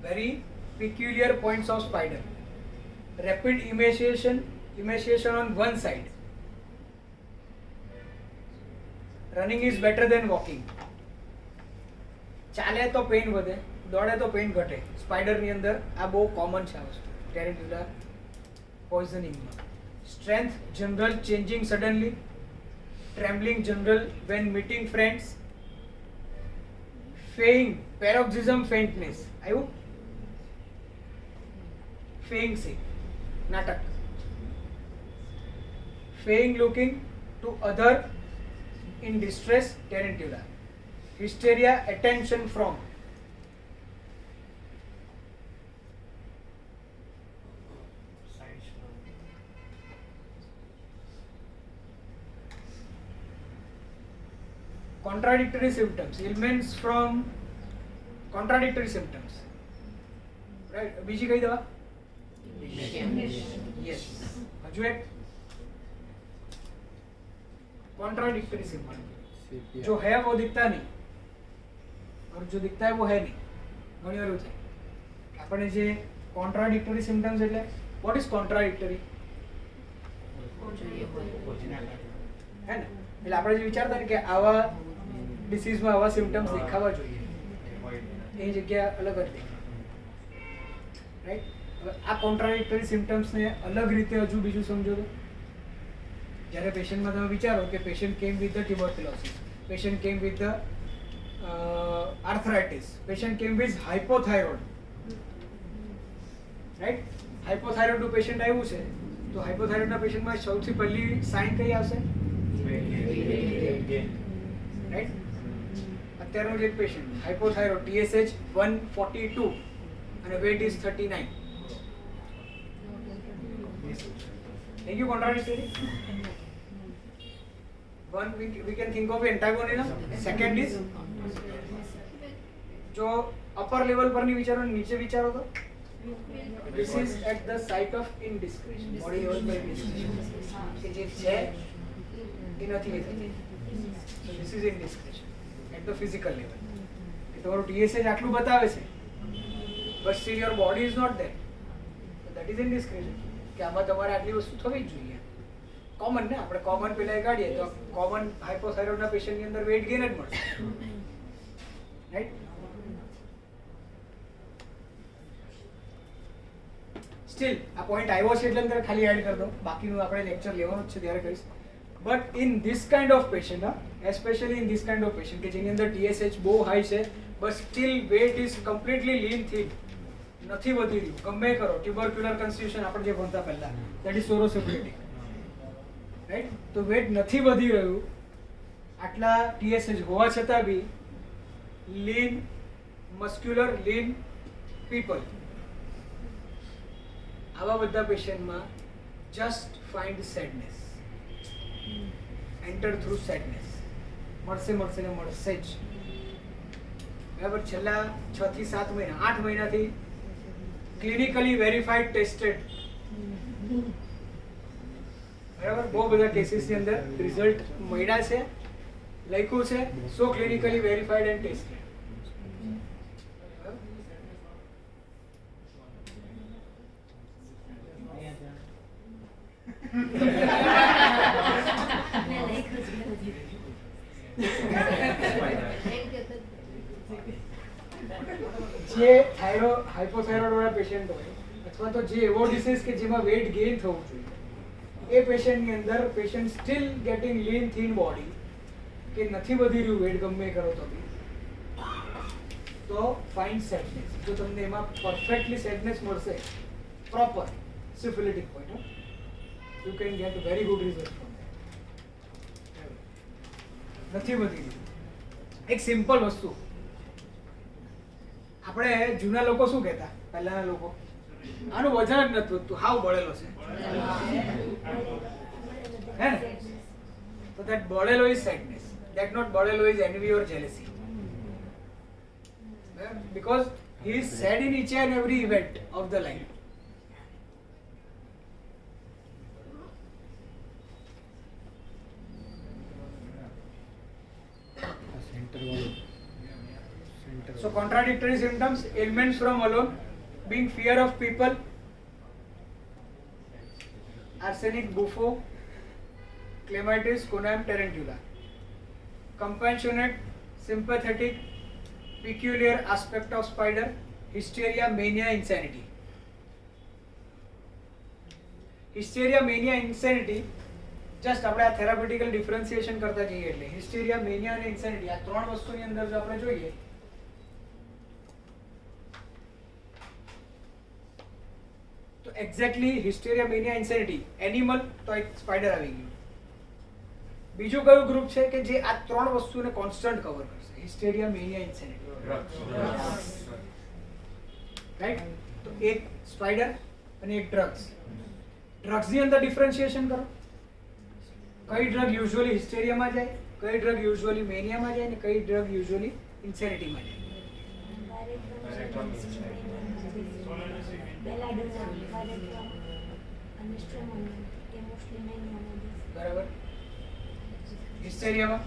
Very peculiar points of spider. Rapid emaciation on one side. Running is better than walking. ચાલે તો પેઇન વધે, દોડે તો પેઇન ઘટે. સ્પાઈડર ની અંદર આ બહુ કોમન છે આ વસ્તુ ટેરેન્ટ્યુલા પોઈઝનિંગ માં. Strength general changing suddenly, trembling general when meeting friends, feigning paroxysm faintness. આવ્યું? ફેઇંગ સિક નાટક. ફેઇંગ looking to other in distress tarantula. Hysteria attention from. Contradictory symptoms. Ailments from contradictory symptoms. Right? બીજી કઈ દવા? Yes. હજુ એક contradictory symptom. जो है वो दिखता नहीं और जो दिखता है वो है नहीं. ઘણી વાર એવું થાય. આપણે જે contradictory symptoms એટલે what is contradictory? હે ને? એટલે આપણે જે વિચારતા ને કે આવા ડિસીઝમાં આવા સિમ્પટમ્સ દેખાવા જોઈએ, એ જગ્યા અલગ જ દેખાય. રાઈટ? હવે આ કોન્ટ્રાડિક્ટરી સિમ્પટમ્સને અલગ રીતે હજુ બીજું સમજો તો જ્યારે પેશન્ટમાં તમે વિચારો કે patient came with the tuberculosis, patient came with the arthritis, patient came with hypothyroid, right. હાઇપોથાઇરોઇડનું પેશન્ટ આવ્યું છે તો હાઇપોથાઇરોઇડના પેશન્ટમાં સૌથી પહેલી સાઇન કઈ આવશે? રાઈટ. અત્યારનું જે પેશન્ટ હાઇપોથાઇરોઇડ TSH 142 અને weight is 39. Thank you, contradictory. One we can think of antagonism. Second is જો અપર લેવલ પરની વિચારો નીચે વિચારો તો this is at the site of indiscretion. Body level પર indiscretion કે જે છે એ નથી થતી. So this is indiscretion at the physical level. કે તમારું TSH આટલું બતાવે છે but still your body is not there. So that is indiscretion. કે આમાં તમારે આટલી વસ્તુ થવી જ જોઈએ. કોમન ને આપણે કોમન પેલા કાઢીએ તો કોમન હાઇપોથાઇરોઇડના પેશન્ટની અંદર વેઇટ ગેઇન જ મળશે. રાઈટ. સ્ટીલ આ પોઈન્ટ આવ્યો છે એટલે અંદર ખાલી એડ કરી દો, બાકીનું આપણે લેક્ચર લેવાનું જ છે ત્યારે કહીશ. But in this kind of patient, especially in this kind of patient કે જેની અંદર TSH બહુ હાઈ છે but still weight is completely lean thin, નથી વધી રહ્યું, ગમે કરો ટ્યુબરક્યુલર કન્સ્ટિટ્યુશન આપણે જે ભણતા પહેલા દેટ ઇઝ સોરોસેપ્ટિક, રાઈટ. તો વેટ નથી વધી રહ્યું, આટલા TSH હોવા છતાં બી લીન મસ્ક્યુલર લીન પીપલ, આવા બધા પેશન્ટમાં just find sadness, enter through sadness, મળશે ને મળશે જ. બરાબર. છેલ્લા 6 થી 7 મહિના 8 મહિનાથી ક્લિનિકલી વેરીફાઈડ ટેસ્ટેડ, બરાબર, બહુ બધા કેસીસની અંદર રિઝલ્ટ મળ્યા છે, લખ્યું છે, સો ક્લિનિકલી વેરીફાઈડ એન્ડ ટેસ્ટેડ. જે હાઇપોથાઇરોઇડ વાળા પેશન્ટ હોય અથવા તો જે એવો ડિસીઝ કે જેમાં વેટ ગેઇન થવું જોઈએ એ પેશન્ટની અંદર પેશન્ટ સ્ટીલ ગેટિંગ લીન થીન બોડી કે નથી વધી રહ્યું વેટ ગમે કરો તો બી, તો ફાઇન્ડ સેડનેસ. જો તમને એમાં પરફેક્ટલી સેડનેસ મળશે proper syphilitic point, you can get very good result from that. નથી વધી રહ્યું. એક સિમ્પલ વસ્તુ, આપણે જૂના લોકો શું કહેતા, પહેલાના લોકો, આનું વજન જ નથી વધતું, હાવ બળેલો છે, હે ને? તો that બળેલો is sadness, that not બળેલો is envy or jealousy, because he is sad in each and every event of the life. So contradictory symptoms, ailments from alone, being fear of people, arsenic buffo, clematis, conam tarantula, compassionate, sympathetic, peculiar aspect of spider, hysteria, mania, insanity. Hysteria, mania, insanity, just આપણે આ થેરાપ્યુટિકલ differentiation કરતા જઈએ એટલે hysteria, Maniya અને ઇન્સેનિટી આ ત્રણ વસ્તુની અંદર જો આપણે જોઈએ તો એક્ઝેક્ટલી હિસ્ટેરિયા, મેનિયા, ઇન્સેનિટી, એનિમલ તો એક સ્પાઈડર આવી ગયું. બીજું કયું ગ્રુપ છે કે જે આ ત્રણ વસ્તુને કોન્સ્ટન્ટ કવર કરશે? Hysteria, mania, ઇન્સેનિટી, right. તો એક સ્પાઈડર અને એક ડ્રગ્સ. ડ્રગ્સની અંદર ડિફરન્સિએશન કરો, કઈ ડ્રગ યુઝ્યુઅલી હિસ્ટેરિયામાં જાય, કઈ ડ્રગ યુઝ્યુઅલી મેનિયામાં જાય અને કઈ ડ્રગ યુઝ્યુઅલી ઇન્સેનિટીમાં જાય. બરાબર. હિસ્ટેરિયામાં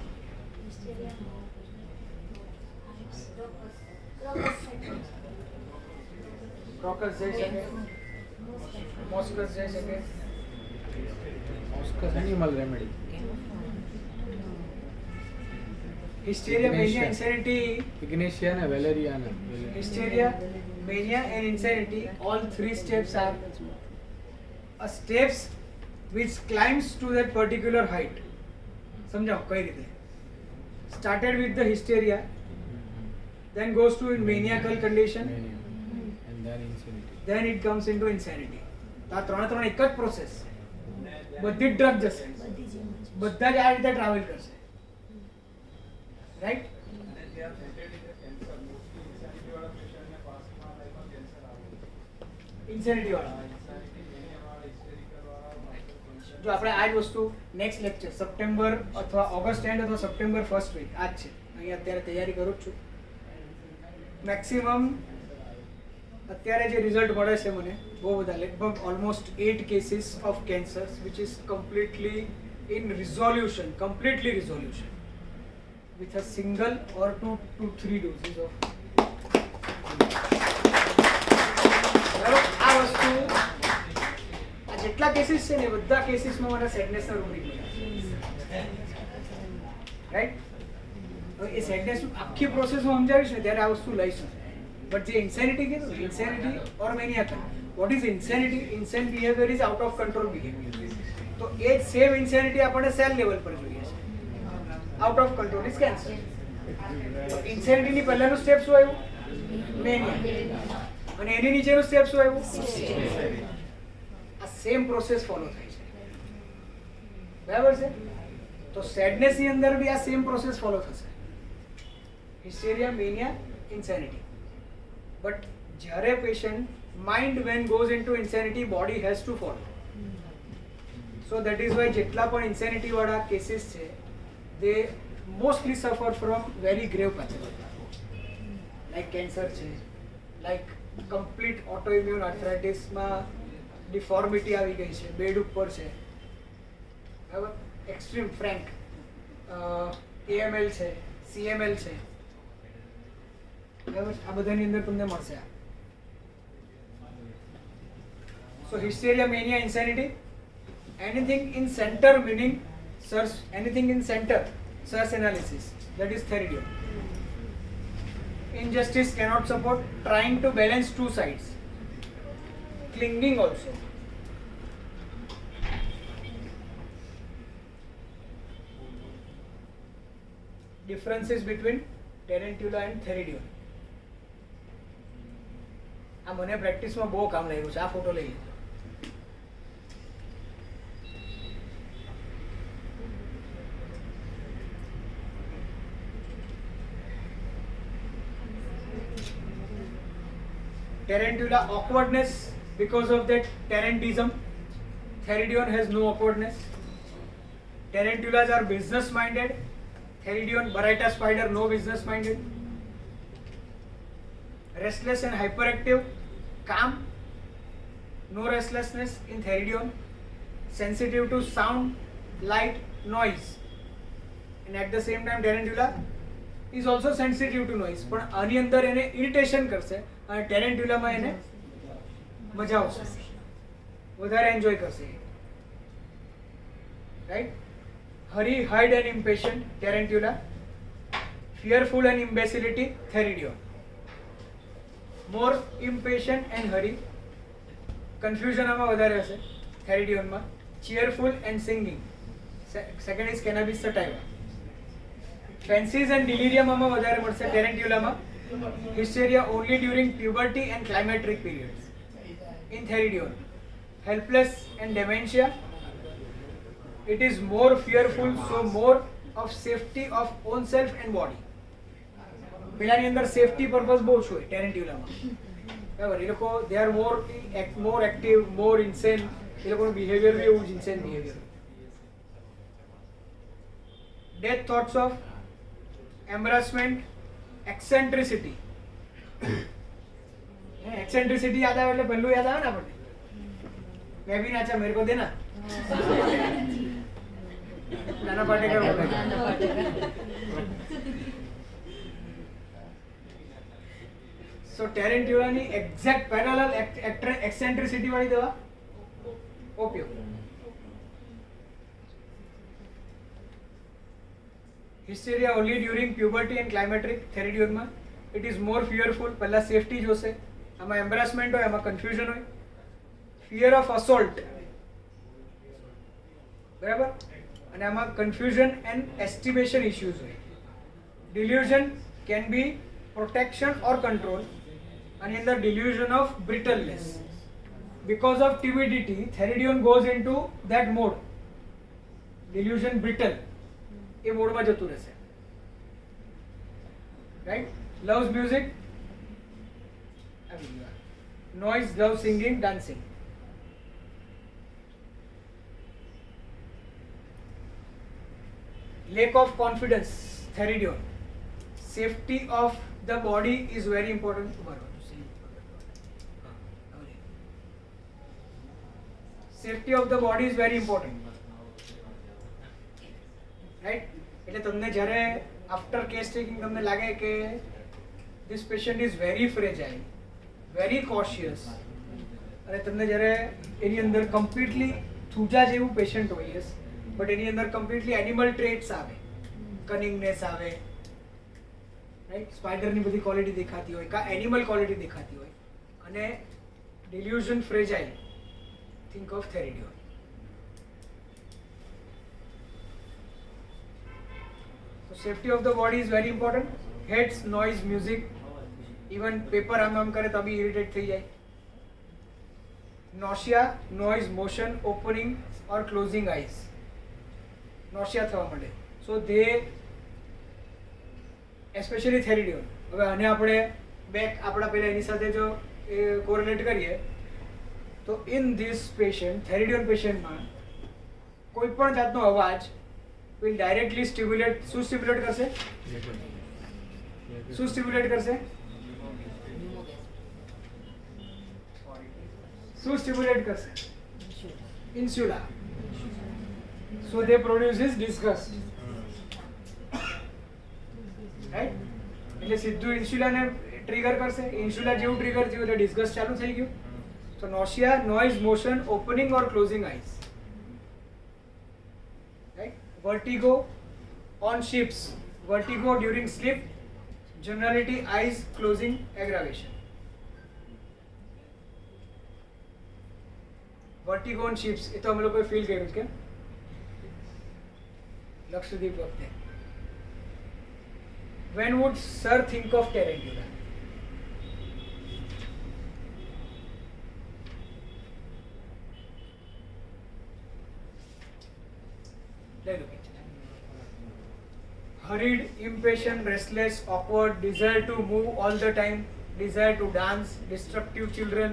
ક્રોકસ જઈ શકે, મોસ્કસ જઈ શકે. Oscars animal remedy. Hysteria, mania, insanity. Ignatia and Valeriana. Hysteria, mania, and insanity. All three steps are steps which climbs to that particular height. समझाओ कई रीते. Started with the hysteria, then goes to maniacal condition, and insanity. then it comes into insanity. તો આ ત્રણ એક જ process છે, બધી જ ડ્રગ જશે, બધા જ આ રીતે ટ્રાવેલ કરશે, રાઈટ? ઇન્સેનિટી વાળા જો આપણે આ જ વસ્તુ નેક્સ્ટ લેક્ચર સપ્ટેમ્બર અથવા ઓગસ્ટ એન્ડ અથવા સપ્ટેમ્બર ફર્સ્ટ વીક આ જ છે, અહીંયા અત્યારે તૈયારી કરું જ છું. મેક્સિમમ અત્યારે જે રિઝલ્ટ મળે છે મને બહુ બધા, લગભગ almost 8 cases of cancers which is completely in resolution, completely resolution with a single or 2 to 3 doses of. બરાબર, આ વસ્તુ આ જેટલા કેસીસ છે ને બધા કેસીસમાં મને સેડનેસના રૂબ્રિક મળ્યા, રાઈટ? હવે એ સેડનેસ આખી પ્રોસેસ હું સમજાવીશ ને ત્યારે આ વસ્તુ લઈશું. બટ જે ઇન્સેનિટી કીધું, insanity or maniacal, what is insanity? Insane behaviour is out of control behaviour. તો એ જ સેમ ઇન્સેનિટી આપણને સેલ લેવલ પર જોઈએ છે. Out of control is cancer. ઇન્સેનિટીની પહેલાનું સ્ટેપ શું આવ્યું? મેનિયા. અને એની નીચેનું સ્ટેપ શું આવ્યું? આ સેમ પ્રોસેસ ફોલો થાય છે, બરાબર છે? તો સેડનેસ ની અંદર બી આ સેમ પ્રોસેસ ફોલો થશે, હિસ્ટેરિયા, મેનિયા, ઇન્સેનિટી. બટ જ્યારે patient mind when goes into insanity, body has to follow. So that is why જેટલા પણ ઇન્સેનિટી વાળા કેસીસ છે they mostly suffer from very grave pathology like cancer છે, like complete autoimmune arthritis માં deformity આવી ગઈ છે, બેડ ઉપર છે, બરાબર? extreme frank AML છે, CML છે, બરાબર? આ બધાની અંદર તમને મળશે. So hysteria, mania, insanity, anything in center meaning search, anything in center, search analysis, that is theridion. Injustice cannot support, trying to balance two sides, clinging also. Differences between tarantula and theridion. આ મને પ્રેક્ટિસમાં બહુ કામ લાગ્યું છે. આ photo લઈ લીધો. Tarantula awkwardness because of that tarantism. Theridion has no awkwardness. Tarantulas are business minded. Theridion, Baraita spider, no business minded. Restless and hyperactive, calm, no restlessness in Theridion. Sensitive to sound, light, noise. And at the same time Tarantula is also sensitive to noise, પણ આની અંદર એને irritation કરશે અને ટેરેન્ટ્યુલામાં એને મજા આવશે, વધારે એન્જોય કરશે, right? Hurry, hide and impatient tarantula, fearful and imbecility theridion, more impatient and hurry, confusion આમાં વધારે હશે થેરિડિયોનમાં, cheerful and singing, second is cannabis sativa. Fancies and delirium આમાં વધારે મળશે ટેરેન્ટ્યુલામાં. Hysteria only during puberty and climacteric periods in Theridion. Helpless and dementia, it is more fearful, so more of safety of own self and body. પેલાની અંદર safety purpose બહુ છે ટેરેન્ટ્યુલામાં, બરાબર? એ લોકો they are more active, more insane. એ લોકોનું behaviour બી એવું જ insane behaviour. Death thoughts of embarrassment, eccentricity. Eccentricity याद आवे એટલે પહેલું યાદ આવે ને આપણને, मैं भी नाचा मेरे को देना. નાના પાટેકર. સો ટેરેન્ટ્યુલાની એક્ઝેક્ટ પેરેલલ એક્સેન્ટ્રિસિટી વાળી દવા ઓપિયો. Hysteria only during puberty and climacteric. Theridion માં it is more fearful. પહેલા સેફટી જોશે, આમાં એમ્બેરેસમેન્ટ હોય, આમાં કન્ફ્યુઝન હોય, ફિયર ઓફ અસોલ્ટ, બરાબર? અને આમાં કન્ફ્યુઝન એન્ડ એસ્ટિમેશન ઇશ્યુઝ હોય. Delusion can be protection or control, આની અંદર delusion of brittleness. Because of timidity, Theridion goes into that mode. Delusion brittle. એ મોડમાં જતું રહેશે. Right? Loves music. Noise, loves singing, dancing. Lack of confidence, Theridion. Safety of the body is very important. Safety of the body is very important. Right? એટલે તમને જ્યારે after case taking તમને લાગે કે this patient is very fragile, very cautious, અને તમને જ્યારે એની અંદર completely થૂજા જેવું પેશન્ટ હોય, yes, બટ એની અંદર completely animal traits આવે, cunningness આવે, રાઈટ, સ્પાઈડરની બધી ક્વોલિટી દેખાતી હોય કા એનિમલ ક્વોલિટી દેખાતી હોય, અને delusion fragile, think of Theridion. So safety of the body is very important. Heads, noise, music, even paper આમ કરે તો બી irritate થઈ જાય. Nausea, noise, motion, opening or closing eyes. Nausea થવા માંડે. So they, especially Theridion. હવે આને આપણે બેક આપણા પહેલા એની સાથે જો કોરિલેટ કરીએ તો in this patient, Theridion પેશન્ટમાં કોઈ પણ જાતનો અવાજ will directly stimulate, શું સ્ટિમ્યુલેટ કરશે? શું સ્ટિમ્યુલેટ કરશે? શું સ્ટિમ્યુલેટ કરશે? Insula. So they produces disgust. Right? એટલે સીધું ઇન્સ્યુલાને ટ્રિગર કરશે. ઇન્સ્યુલા જેવું ટ્રિગર થયું એટલે ડિસ્ગસ્ટ ચાલુ થઈ ગયું. So nausea, noise, motion, opening or closing eyes. Right? Vertigo on ships. Vertigo during sleep. Generality, eyes closing, aggravation. Vertigo on ships. એ તો અમે લોકોએ ફીલ કર્યું છે લક્ષદ્વીપ વખતે. When would sir think of tarantula? Hurried, impatient, restless, awkward, desire to move all the time, desire to dance, destructive children,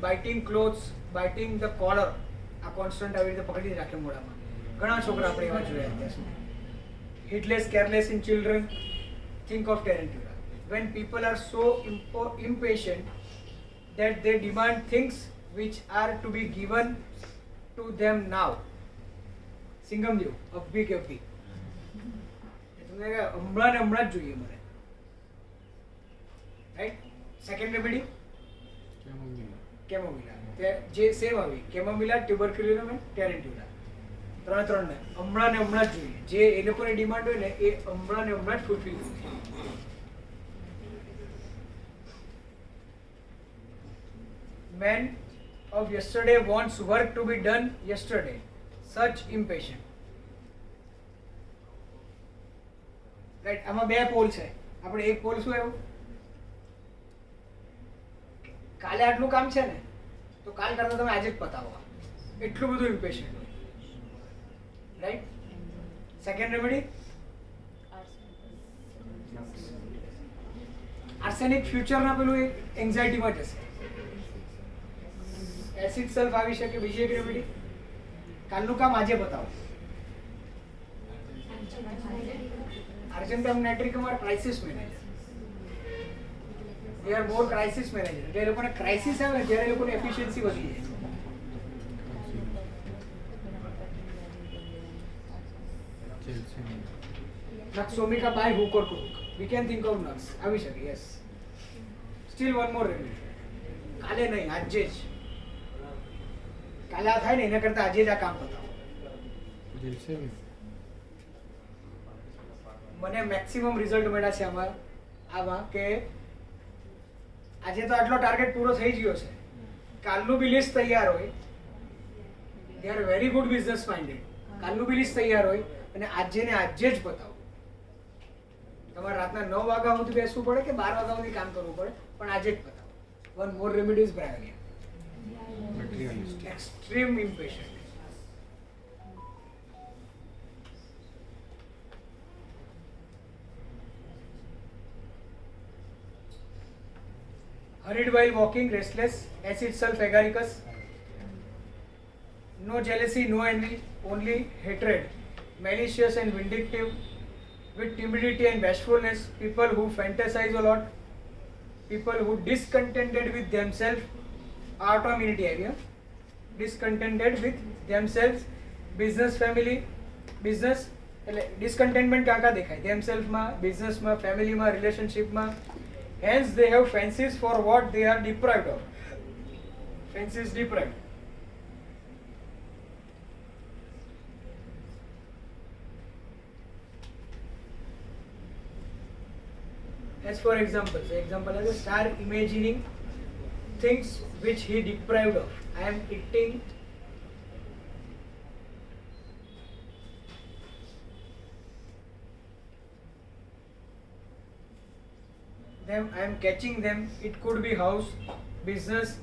biting clothes, biting the collar. આ constant આવી રીતે પકડી રાખે મોઢામાં. ઘણા છોકરા આપણે એવા જોયા અત્યાર સુધી. Heedless, careless in children, think of tarantula. When people are so impatient that they demand things which are to be given to them now. સિંગમદેવ, અબ્બી કે અબ્બી. તમને હમણાં ને હમણાં જ જોઈએ મને. રાઈટ? Second remedy chamomilla. જે સેમ આવી કેમોમિલા, ટ્યુબરક્યુલિનમ અને ટેરેન્ટ્યુલા. ત્રણ ને હમણાં ને હમણાં જ જોઈએ. જે એ લોકોની ડિમાન્ડ હોય ને એ હમણાં ને હમણાં જ ફૂલફિલ થાય. Man of yesterday wants work to be done yesterday. Such impatient. Right, આમાં બે પોલ છે. આપણે એક પોલ શું આવ્યું? કાલે આટલું કામ છે ને તો કાલ કરતા તમે આજે જ પતાવો. એટલું બધું ઇમ્પેશન્ટ હોય. રાઈટ? સેકન્ડ રેમેડી આર્સેનિક ફ્યુચરના પેલું એક એન્ઝાઇટીમાં જશે. એસિડ સલ્ફ આવી શકે. બીજી એક રેમેડી કાલનું કામ આજે બતાવો. Argentum nitricum are crisis manager. They are more crisis manager. એટલે એ લોકોને ક્રાઇસિસ આવે ત્યારે એ લોકોની એફિશિયન્સી વધી જાય. Naxomica by hook or crook. We can think of nuts. આવી શકે. Yes. Still one more remedy. કાલે નહીં, આજે જ. કાલે આ થાય ને એના કરતા આજે જ આ કામ બતાવો. મને મેક્સિમમ રિઝલ્ટ મળ્યા છે આમાં કે આજે તો આટલો ટાર્ગેટ પૂરો થઈ ગયો છે. કાલનું બી લિસ્ટ તૈયાર હોય. દે are very good business minded. કાલનું બી લિસ્ટ તૈયાર હોય અને આજે ને આજે જ બતાવો. તમારે રાતના 9 વાગ્યા સુધી બેસવું પડે કે 12 વાગ્યા સુધી કામ કરવું પડે, પણ આજે જ પતાવો. One more remedy is bryonia. Extreme impatient. Hurried while walking, restless, as itself agaricus. No jealousy, no envy, only hatred. Malicious and vindictive, with timidity and bashfulness. People who fantasize a lot. People who discontented with themselves. Autoimmunity area. Discontented with themselves. Business, family, business. Discontentment ક્યાં ક્યાં દેખાય? Themselves માં, business માં, family માં, relationship માં. Hence they have fancies for what they are deprived of. Fancies deprived. As for example, as a star imagining things which he deprived of. I am eating them, I am catching them. It could be house, business.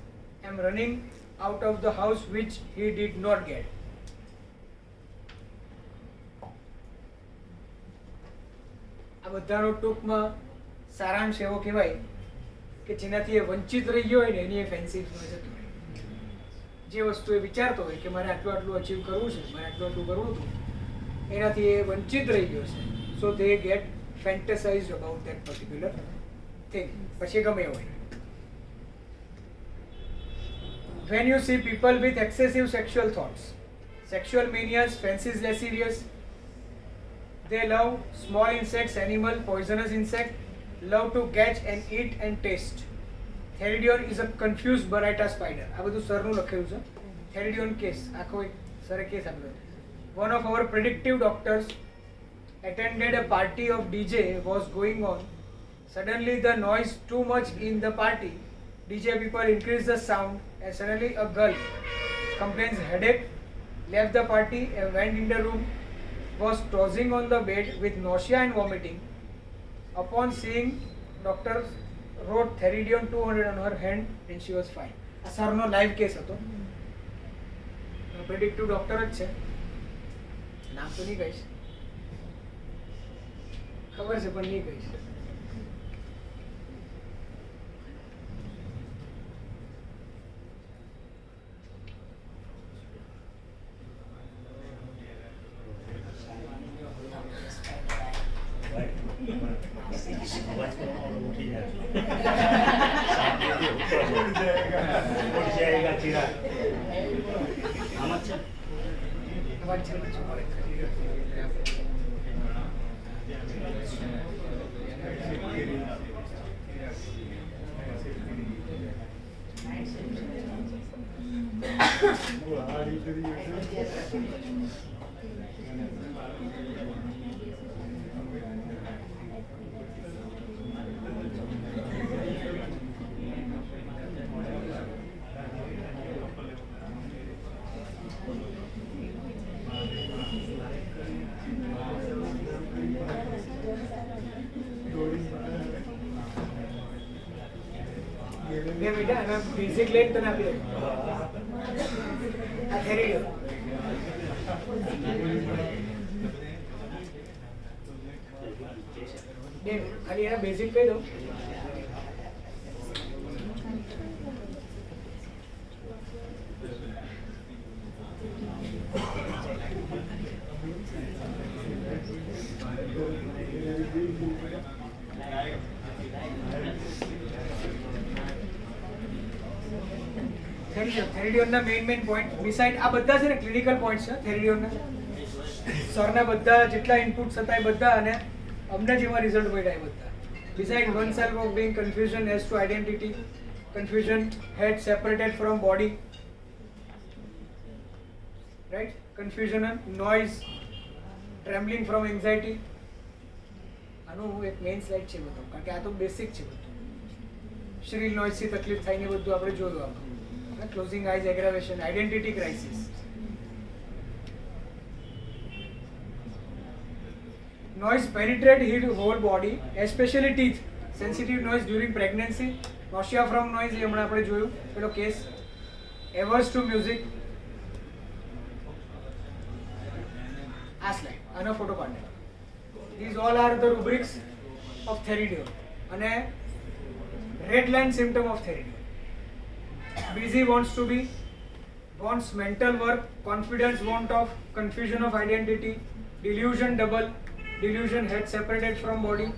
I am running out of the house which he did not get. આ બધાનો ટૂંકમાં સારાંશ એવો કહેવાય કે જેનાથી એ વંચિત રહી ગયો હોય ને એની એ ફેન્સીમાં જતું રહે. જે વસ્તુ એ વિચારતો હોય કે મારે આટલું આટલું અચીવ કરવું છે, મારે આટલું આટલું કરવું હતું, એનાથી એ વંચિત રહી ગયો છે. So they get fantasized about that particular thing. પછી ગમે હોય. When you see people with excessive sexual thoughts, sexual manias, fancies lascivious, they love small insects, animal, poisonous insect, love to catch and eat and taste. Theridion is a confused Barata spider. આ બધું સરનું લખેલું છે. Theridion case, આખો એક સરે case આપ્યો. One of our predictive doctors attended a party of DJ was going on. Suddenly the noise too much in the party. DJ people increased the sound and suddenly a girl complains headache, left the party and went in the room, was tossing on the bed with nausea and vomiting. Upon seeing, doctor wrote Theridion 200 on her hand and she was fine. આ સરનો live case હતો. પ્રેડિક્ટિવ doctor જ છે. નામ તો નહીં કહીશ, ખબર છે પણ નહીં કહીશ. બેટા એના બેઝિક લાઈન તને આપી દઉં. આ થેરીડિયન ખાલી એના બેઝિક કહી દઉં. થેરીડિયનના મેઇન પોઈન્ટ બિસાઇડ આ બધા છે ને ક્લિનિકલ પોઈન્ટ્સ છે થેરીડિયનના. સરના બધા જેટલા ઇનપુટ્સ હતા એ બધા અને અમને જેમાં રિઝલ્ટ મળ્યા એ બધા. Beside one self of being confusion as to identity, confusion head separated from body, right, confusion, noise, trembling from anxiety. આનું એક મેઇન સ્લાઇડ છે બધું, કારણ કે આ તો બેસિક છે બધું. શ્રીલ નોઇઝથી તકલીફ થાય ને બધું આપણે જોયું આપણે. Closing eyes aggravation, identity crisis. Noise penetrate his whole body, especially teeth. Sensitive noise during pregnancy. Nausea from noise એ હમણાં આપણે જોયું પેલો કેસ. Averse to music. આ સ્લાઇડ આનો ફોટો પાડે. These all are the rubrics of Theridion. અને red line symptom of Theridion. Busy wants to be, wants mental work, confidence want of, confusion of identity, delusion double, delusion head separated from body,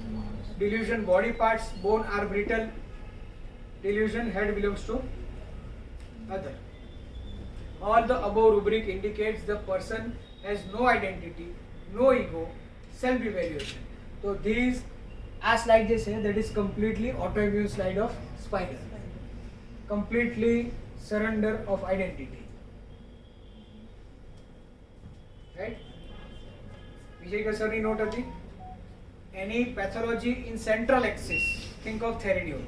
delusion body parts bone are brittle, delusion head belongs to other. All the above rubric indicates the person has no identity, no ego, self-evaluation. So these આ slide જે છે that is completely autoimmune slide of spider. Completely surrender of identity. Right? Vijay કસરની note હતી. Any pathology in central axis, think of Theridion.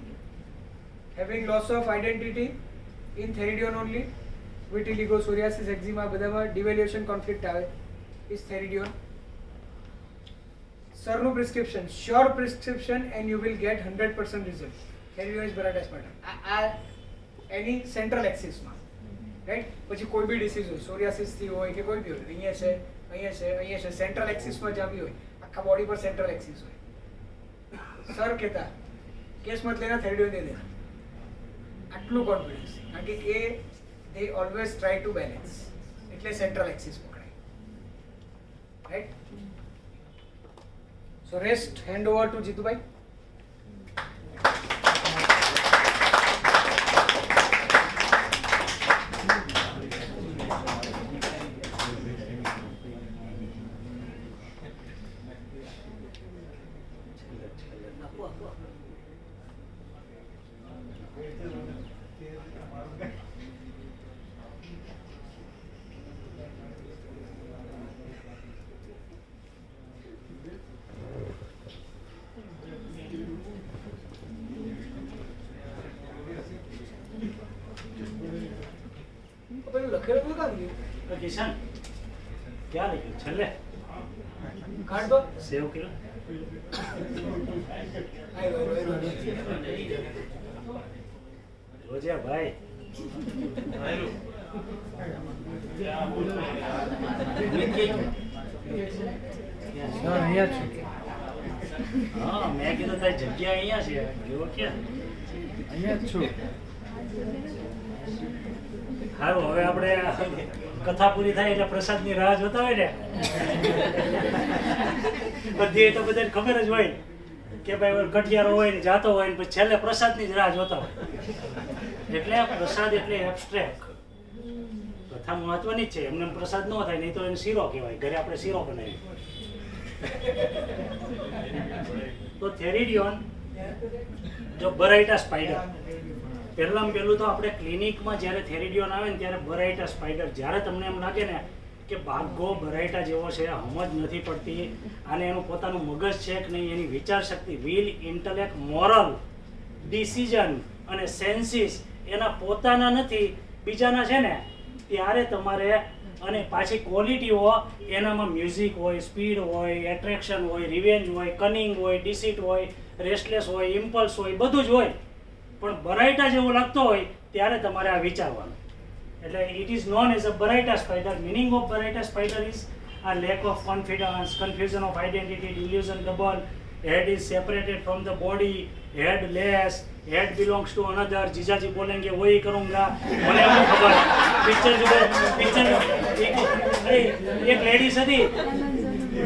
Having loss of identity in Theridion only, vitiligo, psoriasis, eczema બધામાં devaluation conflict આવે is Theridion. સરનું prescription, sure prescription and you will get 100% result. Theridion is Baradas pattern. આ એની central એક્સિસમાં, right? પછી કોઈ બી disease હોય, psoriasis થી હોય કે કોઈ બી હોય, અહીંયા છે, અહીંયા છે, અહીંયા છે, સેન્ટ્રલ એક્સિસમાં જ્યાં બી હોય, આખા બોડી પર સેન્ટ્રલ એક્સિસ હોય. સર કહેતા કેસ મત લેના, થેરિડિયન દે દેના. આટલું કોન્ફિડન્સ, કારણ કે એ they always try to balance, એટલે સેન્ટ્રલ એક્સિસ પકડાય, right? So rest hand over to Jitubhai. લખેલું કામ ગયું કિશન ક્યાં લખ્યું છેલ્લે કાઢ દો. સેવ કર્યો રોજે ભાઈ અહીંયા છું. હા મેં કીધું તારી જગ્યા અહીંયા છે, ગયો ક્યાં? અહીંયા જ છું. સારું, હવે આપણે કથા પૂરી થાય એટલે પ્રસાદની રાહ જોતા હોય ને, બધી તો બધાને ખબર જ હોય કે ભાઈ કઠિયારો હોય ને જાતો હોય ને પછી છેલ્લે પ્રસાદની જ રાહ જોતા હોય. એટલે પ્રસાદ એટલે એબ્સ્ટ્રેક્ટ, કથા મહત્વની જ છે. એમને પ્રસાદ ન થાય, નહીં તો એને શીરો કહેવાય. ઘરે આપણે શીરો બનાવીએ. તો થેરિડિયોન જો બરાઇટા સ્પાઈડર, પહેલું તો આપણે ક્લિનિકમાં જ્યારે થેરિડિયોન આવે ને ત્યારે બરાઇટા સ્પાઈડર, જ્યારે તમને એમ લાગે ને કે ભાગો બરાઇટા જેવો છે, સમજ નથી પડતી, અને એનું પોતાનું મગજ છે કે નહીં, એની વિચાર શક્તિ, વિલ, ઇન્ટેલેક્ટ, મોરલ, ડિસિઝન અને સેન્સીસ એના પોતાના નથી, બીજાના છે ને, ત્યારે તમારે, અને પાછી ક્વોલિટીઓ એનામાં મ્યુઝિક હોય, સ્પીડ હોય, એટ્રેક્શન હોય, રિવેન્જ હોય, કનિંગ હોય, ડિસીટ હોય, રેસ્ટલેસ હોય, ઇમ્પલ્સ હોય, બધું જ હોય. પણ બરાઇટા જેવો લાગતો હોય ત્યારે તમારે આ વિચારવાનું. એટલે it is known as a baryta spider. Meaning of baryta spider is a lack of confidence, confusion of identity, delusion double, head is separated from the body, head less, head belongs to another, जीजाजी बोलेंगे वही करूंगा, મને એમ ખબર. Picture એક ladies હતી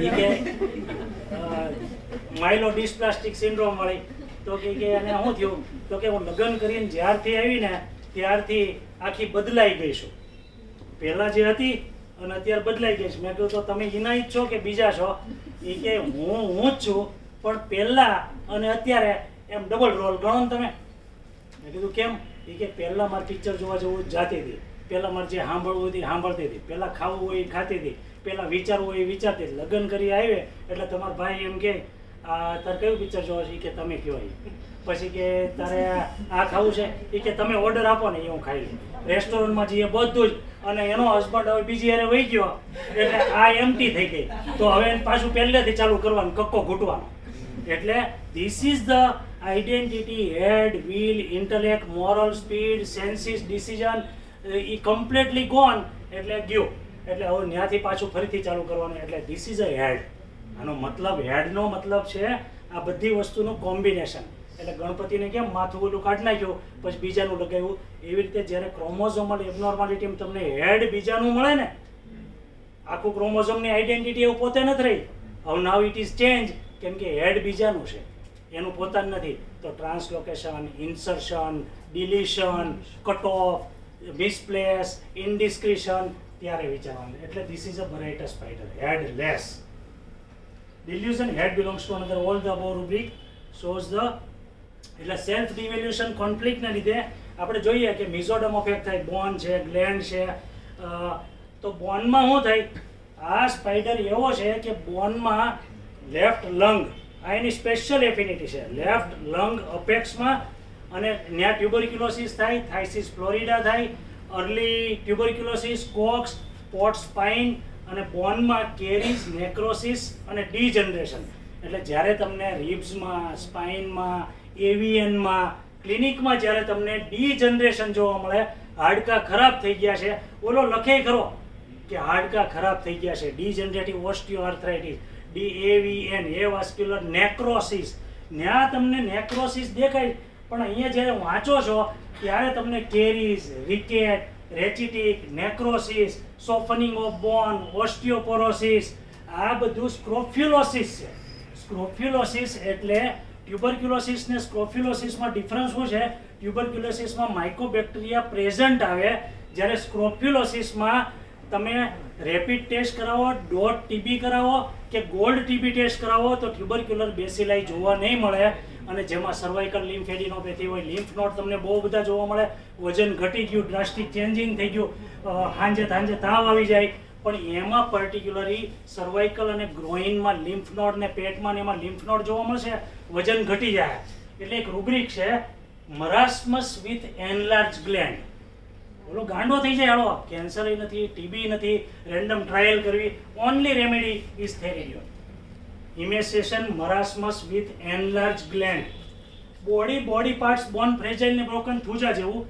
એ કે માઇલો ડિસ્પ્લાસ્ટિક syndrome વાળી, તો કે એને શું થયું, તો કે હું લગ્ન કરીને જ્યારથી આવી ને ત્યારથી આખી બદલાઈ ગઈ છું. પહેલા જે હતી અને અત્યારે બદલાઈ ગઈ છે. મેં કહ્યું તો તમે એના જ છો કે બીજા છો? એ કે હું જ છું, પણ પહેલા અને અત્યારે એમ ડબલ રોલ ગણો ને તમે. મેં કીધું કેમ? એ કે પહેલા મારે પિક્ચર જોવા જવું જાતી હતી, પહેલા મારે જે સાંભળવું હતી સાંભળતી હતી, પહેલા ખાવું હોય એ ખાતી હતી, પહેલા વિચારવું હોય એ વિચારતી હતી. લગ્ન કરી આવે એટલે તમારા ભાઈ એમ કે તારે કયું પિક્ચર જોવો છે? કે તમે કયો એ. પછી કે તારે આ ખાવું છે? એ કે તમે ઓર્ડર આપો ને એ હું ખાઈ લઉં. રેસ્ટોરન્ટમાં જઈએ બધું જ, અને એનો હસબન્ડ હવે બીજી યારે વહી ગયો એટલે આ એમ્પ્ટી થઈ ગઈ, તો હવે એને પાછું પહેલેથી ચાલુ કરવાનું, કક્કો ઘૂંટવાનો. એટલે this is the identity, head, will, intellect, moral, speed, senses, decision, એ કમ્પ્લીટલી ગોન એટલે ગયો. એટલે હવે ત્યાંથી પાછું ફરીથી ચાલુ કરવાનું. એટલે ધીસ ઇઝ અ હેડ. આનો મતલબ, હેડનો મતલબ છે આ બધી વસ્તુનું કોમ્બિનેશન. એટલે ગણપતિને કેમ માથું ઓલું કાઢી નાખ્યું પછી બીજાનું લગાવ્યું, એવી રીતે જ્યારે ક્રોમોઝોમલ એબનોર્માલિટી તમને હેડ બીજાનું મળે ને, આખું ક્રોમોઝોમની આઈડેન્ટિટી એવું પોતે નથી રહી. હવે નાવ ઇટ ઇઝ ચેન્જ, કેમ કે હેડ બીજાનું છે, એનું પોતાનું નથી. તો translocation, insertion, deletion, cut off, misplace, indiscretion, ત્યારે વિચારવાનું. એટલે this is a baryta spider, headless. Delusion, head belongs to another. All the above rubric shows the, એટલે સેલ્ફ ડિવેલ્યુશન કોન્ફ્લિક્ટને લીધે આપણે જોઈએ કે મિઝોડમ અફેક્ટ થાય, બોન છે, ગ્લેન્ડ છે. તો બોનમાં શું થાય? આ સ્પાઈડર એવો છે કે બોનમાં લેફ્ટ લંગ, આ એની સ્પેશિયલ એફિનિટી છે, લેફ્ટ લંગ અપેક્સમાં, અને ત્યાં ટ્યુબરક્યુલોસિસ થાય, થાઇસિસ ફ્લોરિડા થાય, early tuberculosis, Cox, pot spine, અને બોનમાં કેરીઝ, નેક્રોસિસ અને ડીજનરેશન. એટલે જ્યારે તમને રિબ્સમાં, સ્પાઇનમાં, એવિયનમાં, ક્લિનિકમાં જ્યારે તમને ડીજનરેશન જોવા મળે, હાડકાં ખરાબ થઈ ગયા છે, ઓલો લખે ખરો કે હાડકાં ખરાબ થઈ ગયા છે, ડીજનરેટિવ ઓસ્ટિયોઆર્થરાઇટિસ, DAVN, એવાસ્ક્યુલર નેક્રોસિસ, ત્યાં તમને નેક્રોસિસ દેખાય. પણ અહીંયા જ્યારે વાંચો છો ત્યારે તમને caries, ricket, rachitic, necrosis, softening of bone, osteoporosis, આ બધું સ્ક્રોફ્યુલોસિસ છે. સ્ક્રોફ્યુલોસિસ એટલે ટ્યુબરક્યુલોસિસ ને સ્ક્રોફ્યુલોસિસમાં ડિફરન્સ શું છે? ટ્યુબરક્યુલોસિસમાં માઇકોબેક્ટેરિયા પ્રેઝન્ટ આવે, જ્યારે સ્ક્રોફ્યુલોસિસમાં તમે રેપિડ ટેસ્ટ કરાવો, ડોટ ટીબી કરાવો કે ગોલ્ડ ટીબી ટેસ્ટ કરાવો તો ટ્યુબરક્યુલર બેસિલાઈ જોવા નહીં મળે. અને જેમાં સર્વાઇકલ લિમ્ફેડિનોપેથી હોય, લિમ્ફ નોડ તમને બહુ બધા જોવા મળે, વજન ઘટી ગયું, ડ્રાસ્ટિક ચેન્જિંગ થઈ ગયું, સાંજે તાવ આવી જાય. પણ એમાં પર્ટિક્યુલરલી સર્વાઇકલ અને ગ્રોઇનમાં લિમ્ફ નોડ ને પેટમાં ને એમાં લિમ્ફ નોડ જોવા મળશે, વજન ઘટી જાય. એટલે એક રૂબ્રિક છે, મરાસ્મસ વિથ એનલાર્જ ગ્લેન્ડ. બોલો ગાંડો થઈ જાય, હાલો કેન્સર નથી, ટીબી નથી, રેન્ડમ ટ્રાયલ કરવી, only remedy is theridion. Emaciation, marasmus with enlarge gland. Body parts bone fragile ને બ્રોકન, થૂજા જેવું.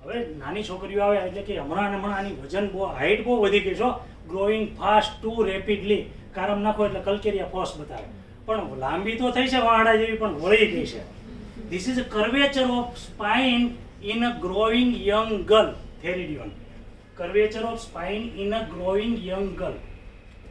હવે નાની છોકરીઓ આવે એટલે કે હમણાં આની વજન બહુ, હાઇટ બહુ વધી ગઈ છો, ગ્રોઈંગ ફાસ્ટ ટુ રેપિડલી, કારમ નાખો એટલે કલકેરિયા ફોસ બતાવે. પણ લાંબી તો થઈ છે વાંડા જેવી, પણ વળી ગઈ છે. This is a curvature of spine in a growing young girl, theridion. Curvature of spine in a growing young girl.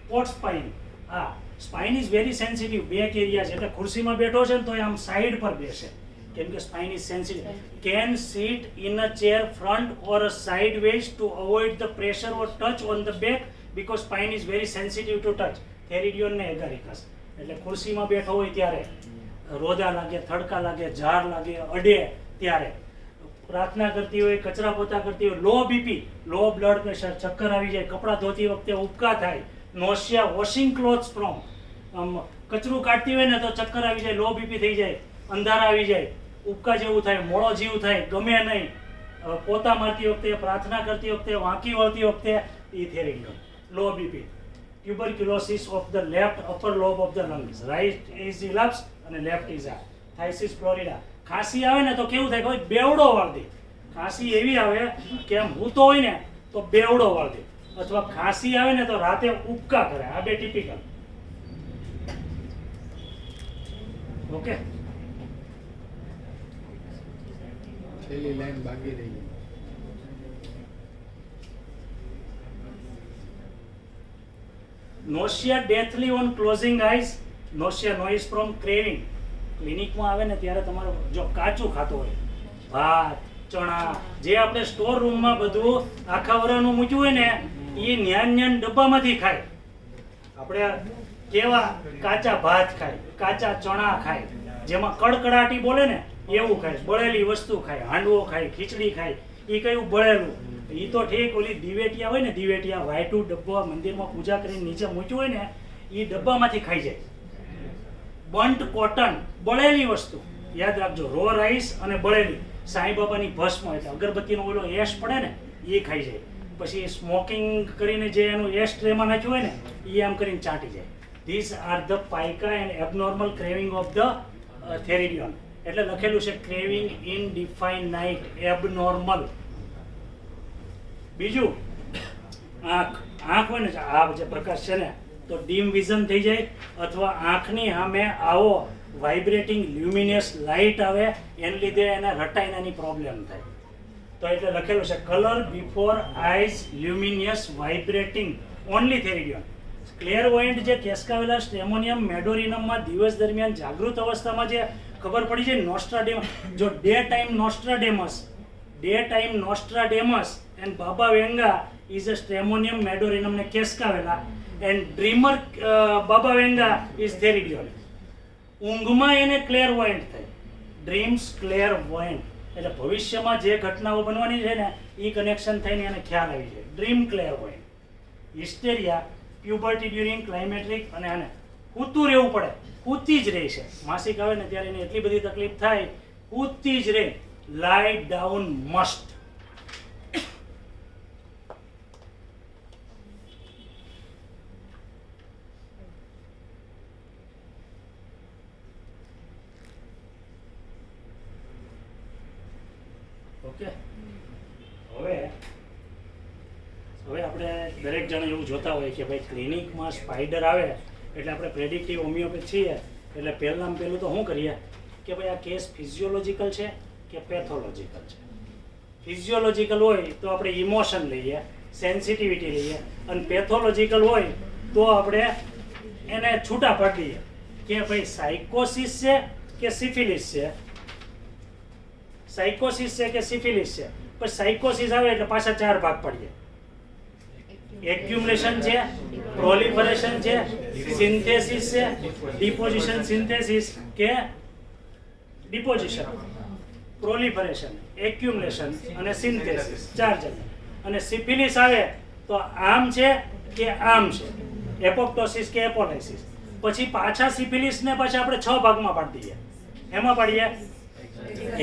Pot spine, હા, spine is very sensitive. Back area છે, એટલે ખુરશીમાં બેઠો છે ને તો આમ સાઈડ પર બેસે, કેમ કે spine is sensitive. Can sit in a chair front or sideways to avoid the pressure or touch on the back because spine is very sensitive to touch. Theridion ને એગારિકસ. એટલે ખુરશીમાં બેઠો હોય ત્યારે રોદા લાગે, થડકા લાગે, ઝાડ લાગે, અડે ત્યારે, પ્રાર્થના કરતી હોય, કચરા પોતા કરતી હોય, low BP, low blood pressure, ચક્કર આવી જાય, કપડાં ધોતી વખતે ઉબકા થાય, નોશિયા, વોશિંગ ક્લોથ્સ ફ્રોમ, કચરું કાઢતી હોય ને તો ચક્કર આવી જાય, લો બીપી થઈ જાય, અંધારા આવી જાય, ઉબકા જેવું થાય, મોળો જીવ થાય, ગમે નહીં, પોતા મારતી વખતે, પ્રાર્થના કરતી વખતે, વાંકી વળતી વખતે, એ theridion. Low BP. Tuberculosis of the left upper lobe of the lungs, right is elapse અને લેફ્ટ ઇઝ આ. Phthisis florida. ખાંસી આવે ને તો કેવું થાય, કોઈ બેવડો વાળ દે. ખાંસી એવી આવે કે આમ હૂતો હોય ને તો બેવડો વાળ દે, અથવા ખાંસી આવે ને તો રાતે ઉબકા કરે. આ બે ટિપિકલ. ઓકે, છેલ્લી લાઈન બાકી રહી ગઈ. Nausea deathly on closing eyes. Nausea noise from craving. ક્લિનિકમાં આવે ને ત્યારે તમારે જો કાચું ખાતો હોય, ભાત, ચણા, જે આપણે સ્ટોર રૂમમાં બધું આખા વરાનું મૂક્યું હોય ને એ ન્યાન ડબ્બામાંથી ખાય. આપણે કેવા કાચા ભાત ખાય, કાચા ચણા ખાય, જેમાં કડકડાટી બોલે ને એવું ખાય, બળેલી વસ્તુ ખાય, હાંડવો ખાય, ખીચડી ખાય. એ કયું બળેલું? એ તો ઠીક, ઓલી દિવેટિયા હોય ને, દિવેટિયા વાયટું ડબ્બા મંદિરમાં પૂજા કરીને નીચે મૂક્યું હોય ને, એ ડબ્બામાંથી ખાઈ જાય. બન્ટ કોટન, બળેલી વસ્તુ યાદ રાખજો, રો રાઈસ અને બળેલી, સાંઈ બાબાની ભસ્મ એટલે અગરબત્તીનો ઓલો એશ પડે ને એ ખાઈ જાય. પછી સ્મોકિંગ કરીને જે એનું એશ ટ્રેમાં નાખ્યું હોય ને એ આમ કરીને ચાટી જાય. This are the pica and abnormal craving of the theridion. એટલે લખેલું છે ક્રેવિંગ ઇનડિફાઇનાઇટ, એબનોર્મલ. બીજું આંખ હોય ને, આ જે પ્રકાશ છે ને તો ડીમ વિઝન થઈ જાય, અથવા આંખની સામે આવો વાઇબ્રેટિંગ લ્યુમિનિયસ લાઇટ આવે, એને લીધે એને રટાઈનાની પ્રોબ્લેમ થાય. તો એટલે લખેલું છે colour before eyes luminous vibrating only theridion. Clairvoyant જે કેસ્કાવેલા સ્ટ્રેમોનિયમ મેડોરિનમમાં દિવસ દરમિયાન જાગૃત અવસ્થામાં જે ખબર પડી છે નોસ્ટ્રાડેમસ, જો day time Nostradamus and Baba Vanga is a stramonium medorrhinum ને cascavella and dreamer Baba Vanga is theridion. ઊંઘમાં એને ક્લેરવોયન્ટ થાય, ડ્રીમ્સ ક્લેરવોયન્ટ એટલે ભવિષ્યમાં જે ઘટનાઓ બનવાની છે ને એ કનેક્શન થઈને એને ખ્યાલ આવી જાય, ડ્રીમ ક્લેરવોયન્ટ. હિસ્ટેરિયા પ્યુબર્ટી ડ્યુરિંગ ક્લાઇમેટ્રિક, અને આને કૂતું રહેવું પડે, કૂતી જ રહે છે, માસિક આવે ને ત્યારે એને એટલી બધી તકલીફ થાય, કૂતી જ રહે. લાઈ ડાઉન મસ્ટ. ઓકે, હવે આપણે દરેક જણ એવું જોતા હોય કે ભાઈ ક્લિનિકમાં સ્પાઈડર આવે એટલે આપણે પ્રેડિક્ટિવ હોમિયોપેથ છીએ એટલે પહેલાં તો શું કરીએ કે ભાઈ આ કેસ ફિઝિયોલોજિકલ છે કે પેથોલોજિકલ છે. ફિઝિયોલોજિકલ હોય તો આપણે ઇમોશન લઈએ, સેન્સિટિવિટી લઈએ, અને પેથોલોજિકલ હોય તો આપણે એને છૂટા પાડી દઈએ કે ભાઈ સાયકોસિસ છે કે સિફિલિસ છે, સાયકોસિસ છે કે સિફિલિસ છે. પછી સાયકોસિસ આવે એટલે પાછા 4 ભાગ પડીએ, એક્યુમ્યુલેશન છે, પ્રોલિફરેશન છે, સિન્થેસિસ છે, ડિપોઝિશન સિન્થેસિસ કે ડિપોઝિશન, પ્રોલિફરેશન, એક્યુમ્યુલેશન અને સિન્થેસિસ, 4 જણ. અને સિફિલિસ આવે તો આમ છે કે આમ છે, એપોપ્ટોસિસ કે એપોલાઇસિસ. પછી પાછા સિફિલિસને પાછા આપણે 6 ભાગમાં પાડી દઈએ. એમાં પાડીએ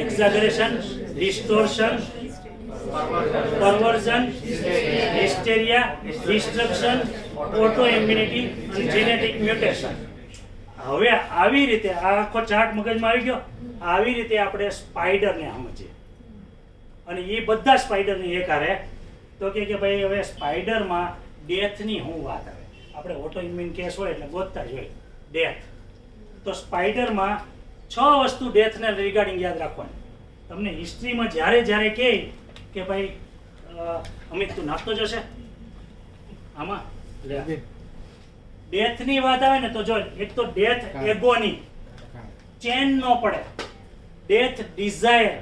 એક્ઝાગરેશન, distortion, પરવર્ઝન, hysteria, destruction, auto immunity અને જેનેટિક મ્યુટેશન. હવે આવી રીતે આ આખો ચાર્ટ મગજમાં આવી ગયો. આવી રીતે આપણે સ્પાઈડરને સમજીએ, અને એ બધા સ્પાઈડરની એક હારે તો કે ભાઈ હવે સ્પાઈડરમાં ડેથની શું વાત આવે. આપણે ઓટો ઇમ્યુન કેસ હોય એટલે ગોતતા જ હોય ડેથ. તો સ્પાઈડરમાં 6 વસ્તુ ડેથને રિગાર્ડિંગ યાદ રાખવાની. તમને હિસ્ટ્રીમાં જ્યારે કહે કે ભાઈ અમિત તું નાખતો જશે આમાં ડેથની વાત આવે ને તો જો એક તો ડેથ એગોની, ચેન ન પડે, death desire,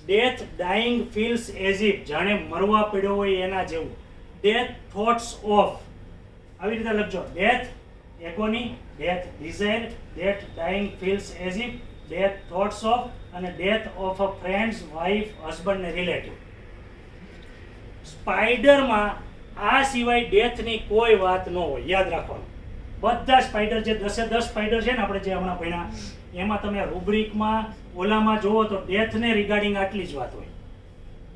death dying feels as if, જાણે મરવા પડ્યો હોય એના જેવું, ડેથ થોટ્સ ઓફ. આવી રીતે લખજો, death agony, death desire, death dying feels as if, death thoughts of, અને death of a friends, wife, husband ને રિલેટિવ. સ્પાઈડરમાં આ સિવાય ડેથની કોઈ વાત ન હોય, યાદ રાખવાનું. બધા સ્પાઈડર જે 10 સ્પાઈડર છે ને આપણે જે હમણાં ભણ્યા એમાં તમે રૂબ્રિકમાં ઓલામાં જુઓ તો ડેથને રિગાર્ડિંગ આટલી જ વાત હોય.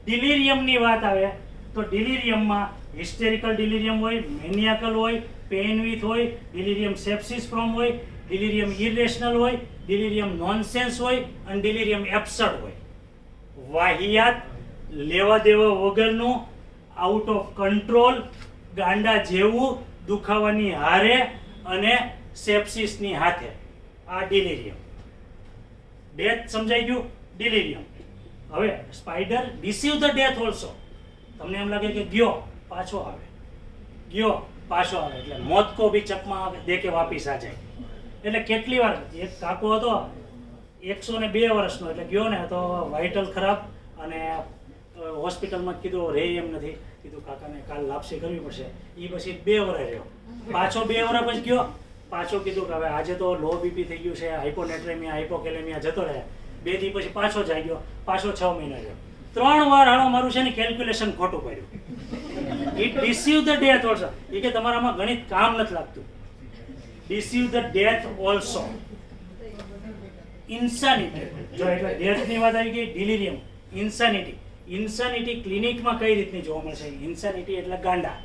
ડિલિરિયમની વાત આવે તો ડિલિરિયમમાં હિસ્ટેરિકલ ડિલિરિયમ હોય, મેનિયાકલ હોય, પેઇન વિથ હોય, ડિલિરિયમ સેપ્સિસ ફ્રોમ હોય, ડિલિરિયમ ઇરેશનલ હોય, ડિલિરિયમ નોનસેન્સ હોય, અને ડિલિરિયમ એબ્સર્ડ હોય. વાહિયાત, લેવા દેવા વગરનું, આઉટ ઓફ કંટ્રોલ, ગાંડા જેવું, દુખાવાની હારે અને સેપ્સિસની હાથે. આ ડિલિરિયમ. ડેથ સમજાઈ ગયું, ડિલિરિયમ. હવે spider receive the death also. તમને એમ લાગે કે ગયો પાછો આવે, ગયો પાછો આવે, એટલે મોત કો ભી ચકમાં દે કે વાપીસ આ જાય. એટલે કેટલી વાર એક કાકો હતો 102 વર્ષનો, એટલે ગયો ને તો વાઇટલ ખરાબ, અને હોસ્પિટલમાં કીધું રે એમ નથી, કીધું કાકાને કાલ લાપસી કરવી પડશે. એ પછી 2 વર્ષ રહ્યો, પાછો 2 વર્ષ પછી ગયો, પાછો કીધું કે હવે આજે તો લો બીપી થઈ ગયું છે, હાઇપોનેટ્રેમિયા, હાઇપોકેલેમિયા જતો રહે. 2 દી પછી પાછો જાય ગયો, પાછો 6 મહિના રહ્યો. 3 વાર હાલો મારું છે ને કેલ્ક્યુલેશન ખોટું પડ્યું. It receive the death also. એ કે તમારામાં ગણિત કામ નથી લાગતું. deceive the death also. Insanity. જો એટલે death ની વાત આવી ગઈ, delirium, insanity. Insanity ક્લિનિકમાં કઈ રીતની જોવા મળશે? Insanity એટલે ગાંડા,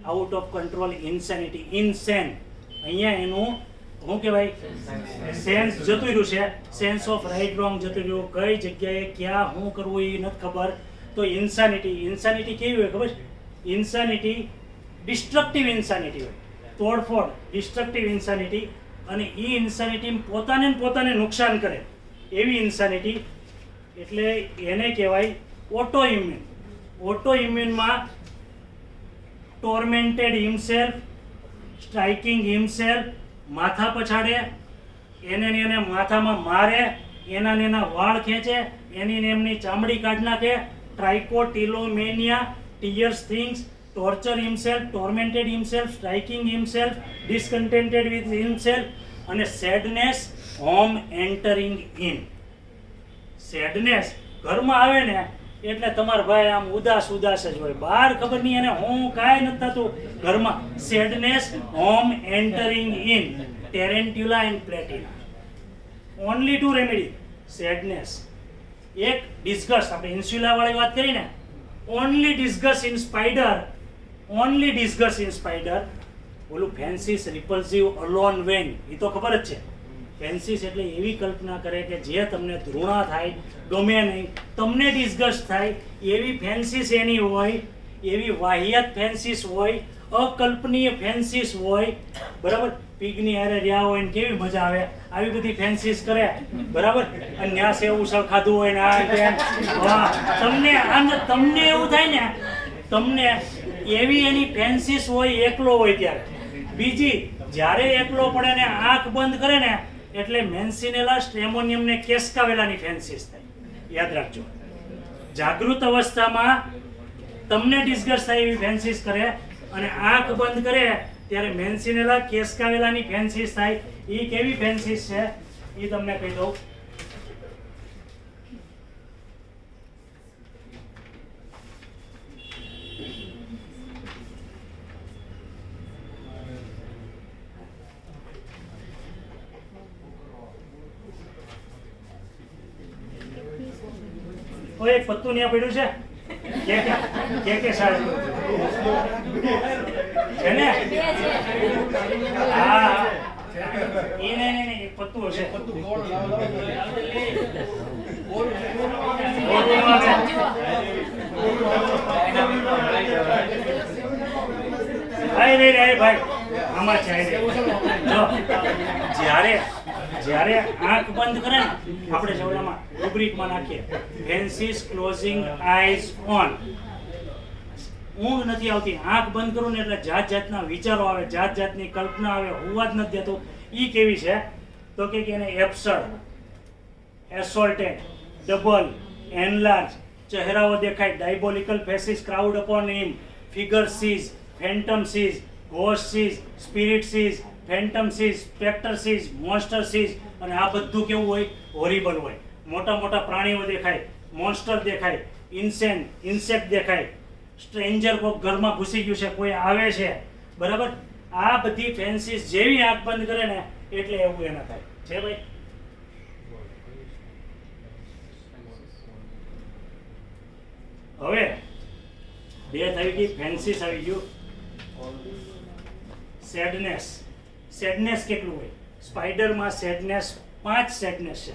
out of control, insanity, insane. અહીંયા એનું શું કહેવાય? સેન્સ જતું રહ્યું છે, સેન્સ ઓફ રાઈટ રોંગ જતું રહ્યું, કઈ જગ્યાએ ક્યાં શું કરવું એ નથી ખબર. તો ઇન્સાનિટી કેવી હોય ખબર છે? ઇન્સાનિટી ડિસ્ટ્રક્ટિવ ઇન્સાનિટી હોય, તોડફોડ, ડિસ્ટ્રક્ટિવ ઇન્સાનિટી. અને એ ઇન્સાનિટી પોતાને નુકસાન કરે એવી ઇન્સાનિટી, એટલે એને કહેવાય ઓટો ઇમ્યુન. ઓટો ઇમ્યુનમાં ટોર્મેન્ટેડ હિમસેલ્ફ, સ્ટ્રાઇકિંગ હિમસેલ્ફ, માથા પછાડે, એને માથામાં મારે, એના વાળ ખેંચે, એની એમની ચામડી કાઢી નાખે, trichotillomania, tears things, torture himself, tormented himself, striking himself, discontented with himself, અને sadness, home entering in. Sadness ઘરમાં આવે ને એટલે તમારા ભાઈ આમ ઉદાસ જ હોય, બહાર ખબર નહીં એને હું કાંઈ નથી થતું ઘરમાં. Sadness, home entering in, tarantula and platina. Only two remedy. Sadness. એક disgust, આપણે ઇન્સ્યુલા વાળી વાત કરી ને, only disgust in spider, ઓલું ફેન્સીસ, રિપલ્સિવ, અલોન વેન, એ તો ખબર જ છે. ફેન્સીસ એટલે એવી કલ્પના કરે કે જે તમને ધૃણા થાય, ગમે નહીં, તમને ડિસ્ગસ્ટ થાય, એવી ફેન્સીસ એની હોય, એવી વાહિયાત ફેન્સીસ હોય, અકલ્પનીય ફેન્સીસ હોય, બરાબર. પીગની હારે રહ્યા હોય ને કેવી મજા આવે, આવી બધી ફેન્સીસ કરે, બરાબર. અને ન્યા સેવું સળ ખાધું હોય ને આ તમને એવું થાય ને, તમને એવી એની ફેન્સીસ હોય એકલો હોય ત્યારે. બીજી, જ્યારે એકલો પડે ને આંખ બંધ કરે ને એટલે મેન્સિનેલા, સ્ટ્રેમોનિયમ ને કેસ્કાવેલાની ફેન્સીસ થાય. યાદ રાખજો, જાગૃત અવસ્થામાં તમને ડિસ્ગસ્ટ થાય એવી ફેન્સીસ કરે, અને આંખ બંધ કરે ત્યારે મેન્સિનેલા, કેસ્કાવેલાની ફેન્સીસ થાય. એ કેવી ફેન્સીસ છે એ તમને કહી દઉં. એક પત્તું ત્યાં પડ્યું છે કે સારું છે ને? હા, એ નહીં, એક પત્તું હશે. ભાઈ આમાં છે. જો જ્યારે આંખ બંધ કરે ને, આપણે જવલામાં રૂબ્રિકમાં નાખીએ, ફેન્સીસ ક્લોઝિંગ આઈઝ ઓન. ઊંઘ નથી આવતી, આંખ બંધ કરું ને એટલે જાતના વિચારો આવે, જાતની કલ્પના આવે, હોવા જ નથી દેતું. એ કેવી છે તો કે એને એબ્સર્ડ, એસોલ્ટેડ, ડબલ, એનલાર્જ, ચહેરાઓ દેખાય, diabolical faces crowd upon him, figure sees, phantom sees, ghost sees, spirit sees, phantom sees, spectre sees, monster sees. અને આ બધું કેવું હોય? હોરિબલ હોય. મોટા પ્રાણીઓ દેખાય, મોન્સ્ટર દેખાય, ઇન્સેક્ટ દેખાય, સ્ટ્રેન્જર કોઈ ઘરમાં ઘૂસી ગયું છે, કોઈ આવે છે, બરાબર. આ બધી ફેન્સીસ જેવી આંખ બંધ કરે ને એટલે એવું એના થાય છે ભાઈ. હવે ડેથ આવી ગઈ, ફેન્સીસ આવી ગયું. સેડનેસ કેટલું હોય? સ્પાઈડરમાં સેડનેસ 5 સેડનેસ છે.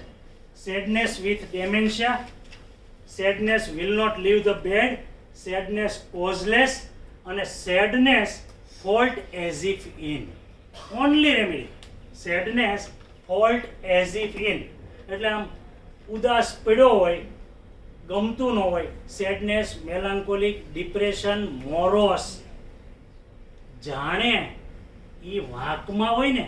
Sadness with dementia, sadness will not leave the bed, sadness causeless, અને sadness fault as if in. Only remedy sadness fault as if in, એટલે આમ ઉદાસ પડ્યો હોય, ગમતું ન હોય. સેડનેસ, મેલાન્કોલિક, ડિપ્રેશન, મોરોસ, જાણે એ વાંકમાં હોય ને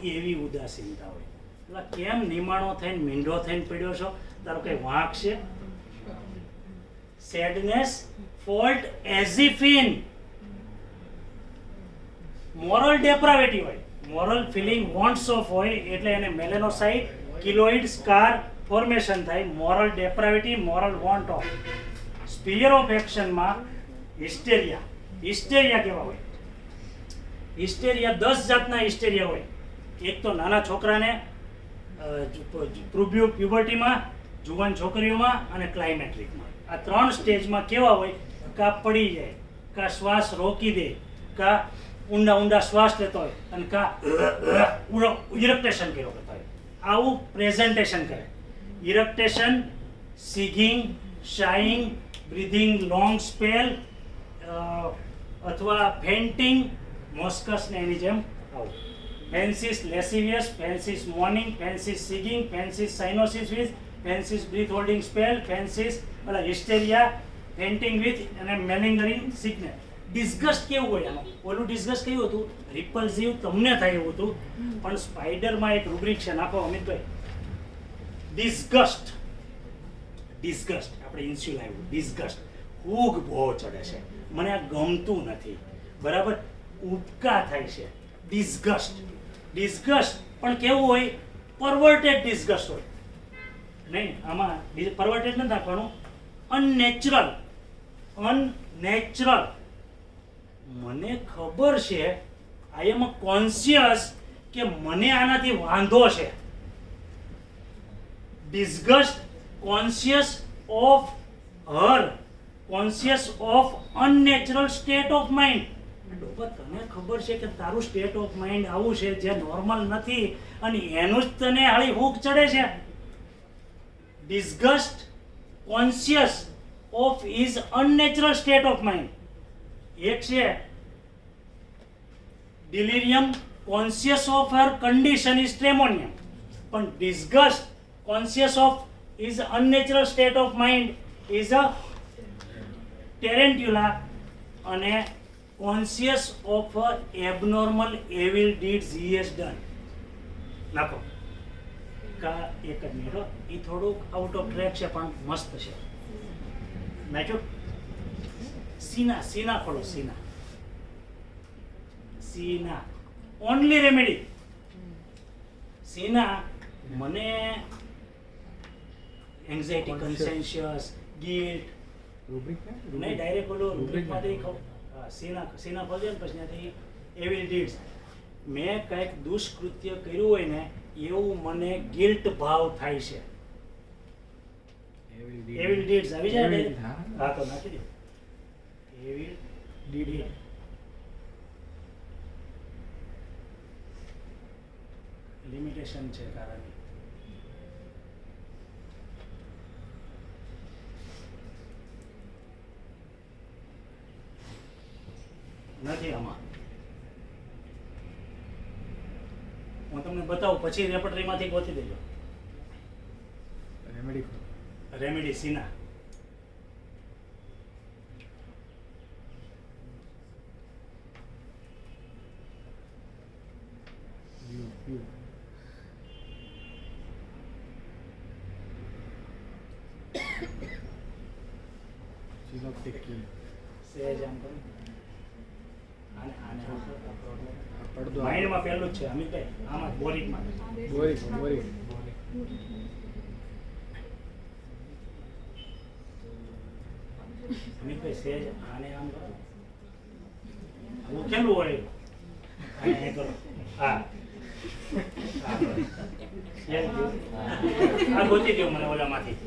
એવી ઉદાસીનતા હોય. એટલે કેમ નિમાણો થઈને મીંઢો થઈને પડ્યો છો? તારો કઈ વાંક છે? Sadness fault as if in. Moral depravity હોય, મોરલ ફિલિંગ વોન્ટ્સ ઓફ હોય, એટલે એને મેલેનોસાઇટ, કિલોઇડ, સ્કાર ફોર્મેશન થાય. Moral depravity, moral want of. Sphere of એક્શનમાં હિસ્ટેરિયા કેવા હોય? હિસ્ટેરિયા 10 જાતના હિસ્ટેરિયા હોય. એક તો નાના છોકરાને પ્યુબર્ટીમાં, જુવાન છોકરીઓમાં અને ક્લાઇમેટ્રિકમાં, આ 3 સ્ટેજમાં કેવા હોય, કા પડી જાય, કા શ્વાસ રોકી દે, કા ઊંડા શ્વાસ લેતો હોય અને કા ઇરેક્ટેશન કર્યો કરતા હોય. આવું પ્રેઝન્ટેશન કરે. Eructation, sighing, shying, breathing long spell અથવા ફેન્ટિંગ, મોસ્કસ ને એની જેમ આવું. Fancies lascivious, fancies morning, fancies sighing, fancies cyanosis with, fancies breath holding spell, fancies hysteria, fainting with અને મેલિંગરિંગ સિકનેસ. ડિસ્ગસ્ટ કેવું હોય આનું? ઓલું ડિસ્ગસ્ટ કયું હતું? રિપલ્સિવ, તમને થાય એવું હતું. પણ સ્પાઈડરમાં એક રૂબ્રિક છે, નાખો અમિતભાઈ. ડિસ્ગસ્ટ આપણે ઇન્સ્યુલ આવ્યું. ડિસ્ગસ્ટ, ઊગ બહુ ચડે છે, મને આ ગમતું નથી, બરાબર, ઉબકા થાય છે. ડિસ્ગસ્ટ પણ કેવું હોય? પરવર્ટેડ ડિસ્ગસ્ટ હોય. નહીં, આમાં પરવર્ટેડ નથી નાખવાનું, અનનેચરલ. મને ખબર છે, આઈ એમ કોન્શિયસ કે મને આનાથી વાંધો છે. Disgust, conscious of her, conscious of unnatural state of mind. તને ખબર છે કે તારું સ્ટેટ ઓફ માઇન્ડ આવું છે જે નોર્મલ નથી, અને એનું જ તને હાળી હૂક ચડે છે. Disgust, conscious of his unnatural state of mind. એક છે delirium, conscious of her condition is stramonium. પણ disgust, conscious of his unnatural state of mind is a tarantula, અને conscious of abnormal evil deeds he has done. નાખો કા એક જ minute, એ થોડુંક out of track છે પણ મસ્ત છે. નાખ્યું. સીના ખોલો. સીના ઓનલી રેમેડી. સીના, મને એન્ઝાઇટી, કન્સેન્શિયસ, ગિલ્ટ, નહીં ડાયરેક્ટ ઓલો રૂબ્રિકમાંથી સીના ખોલજો ને પછી ત્યાંથી એવિલ ડીડ્સ. મેં કંઈક દુષ્કૃત્ય કર્યું હોય ને એવું મને ગિલ્ટ ભાવ થાય છે. એવિલ ડીડ્સ આવી જાય ને? હા, તો નાખી દો. એવિલ ડીડ લિમિટેશન છે કારણ નથી આમાં. હું તમને બતાવું, પછી રેપર્ટરીમાંથી ગોતી દેજો. રેમેડી સીના. સહેજ આમ કરો. માઇન્ડમાં પહેલું જ છે અમિતભાઈ, આમાં બોરિકમાં. અમિતભાઈ સહેજ આને આમ કરો. હું કેલું હોય આને કરો. હા, આ ગોતી દો મને ઓલામાંથી.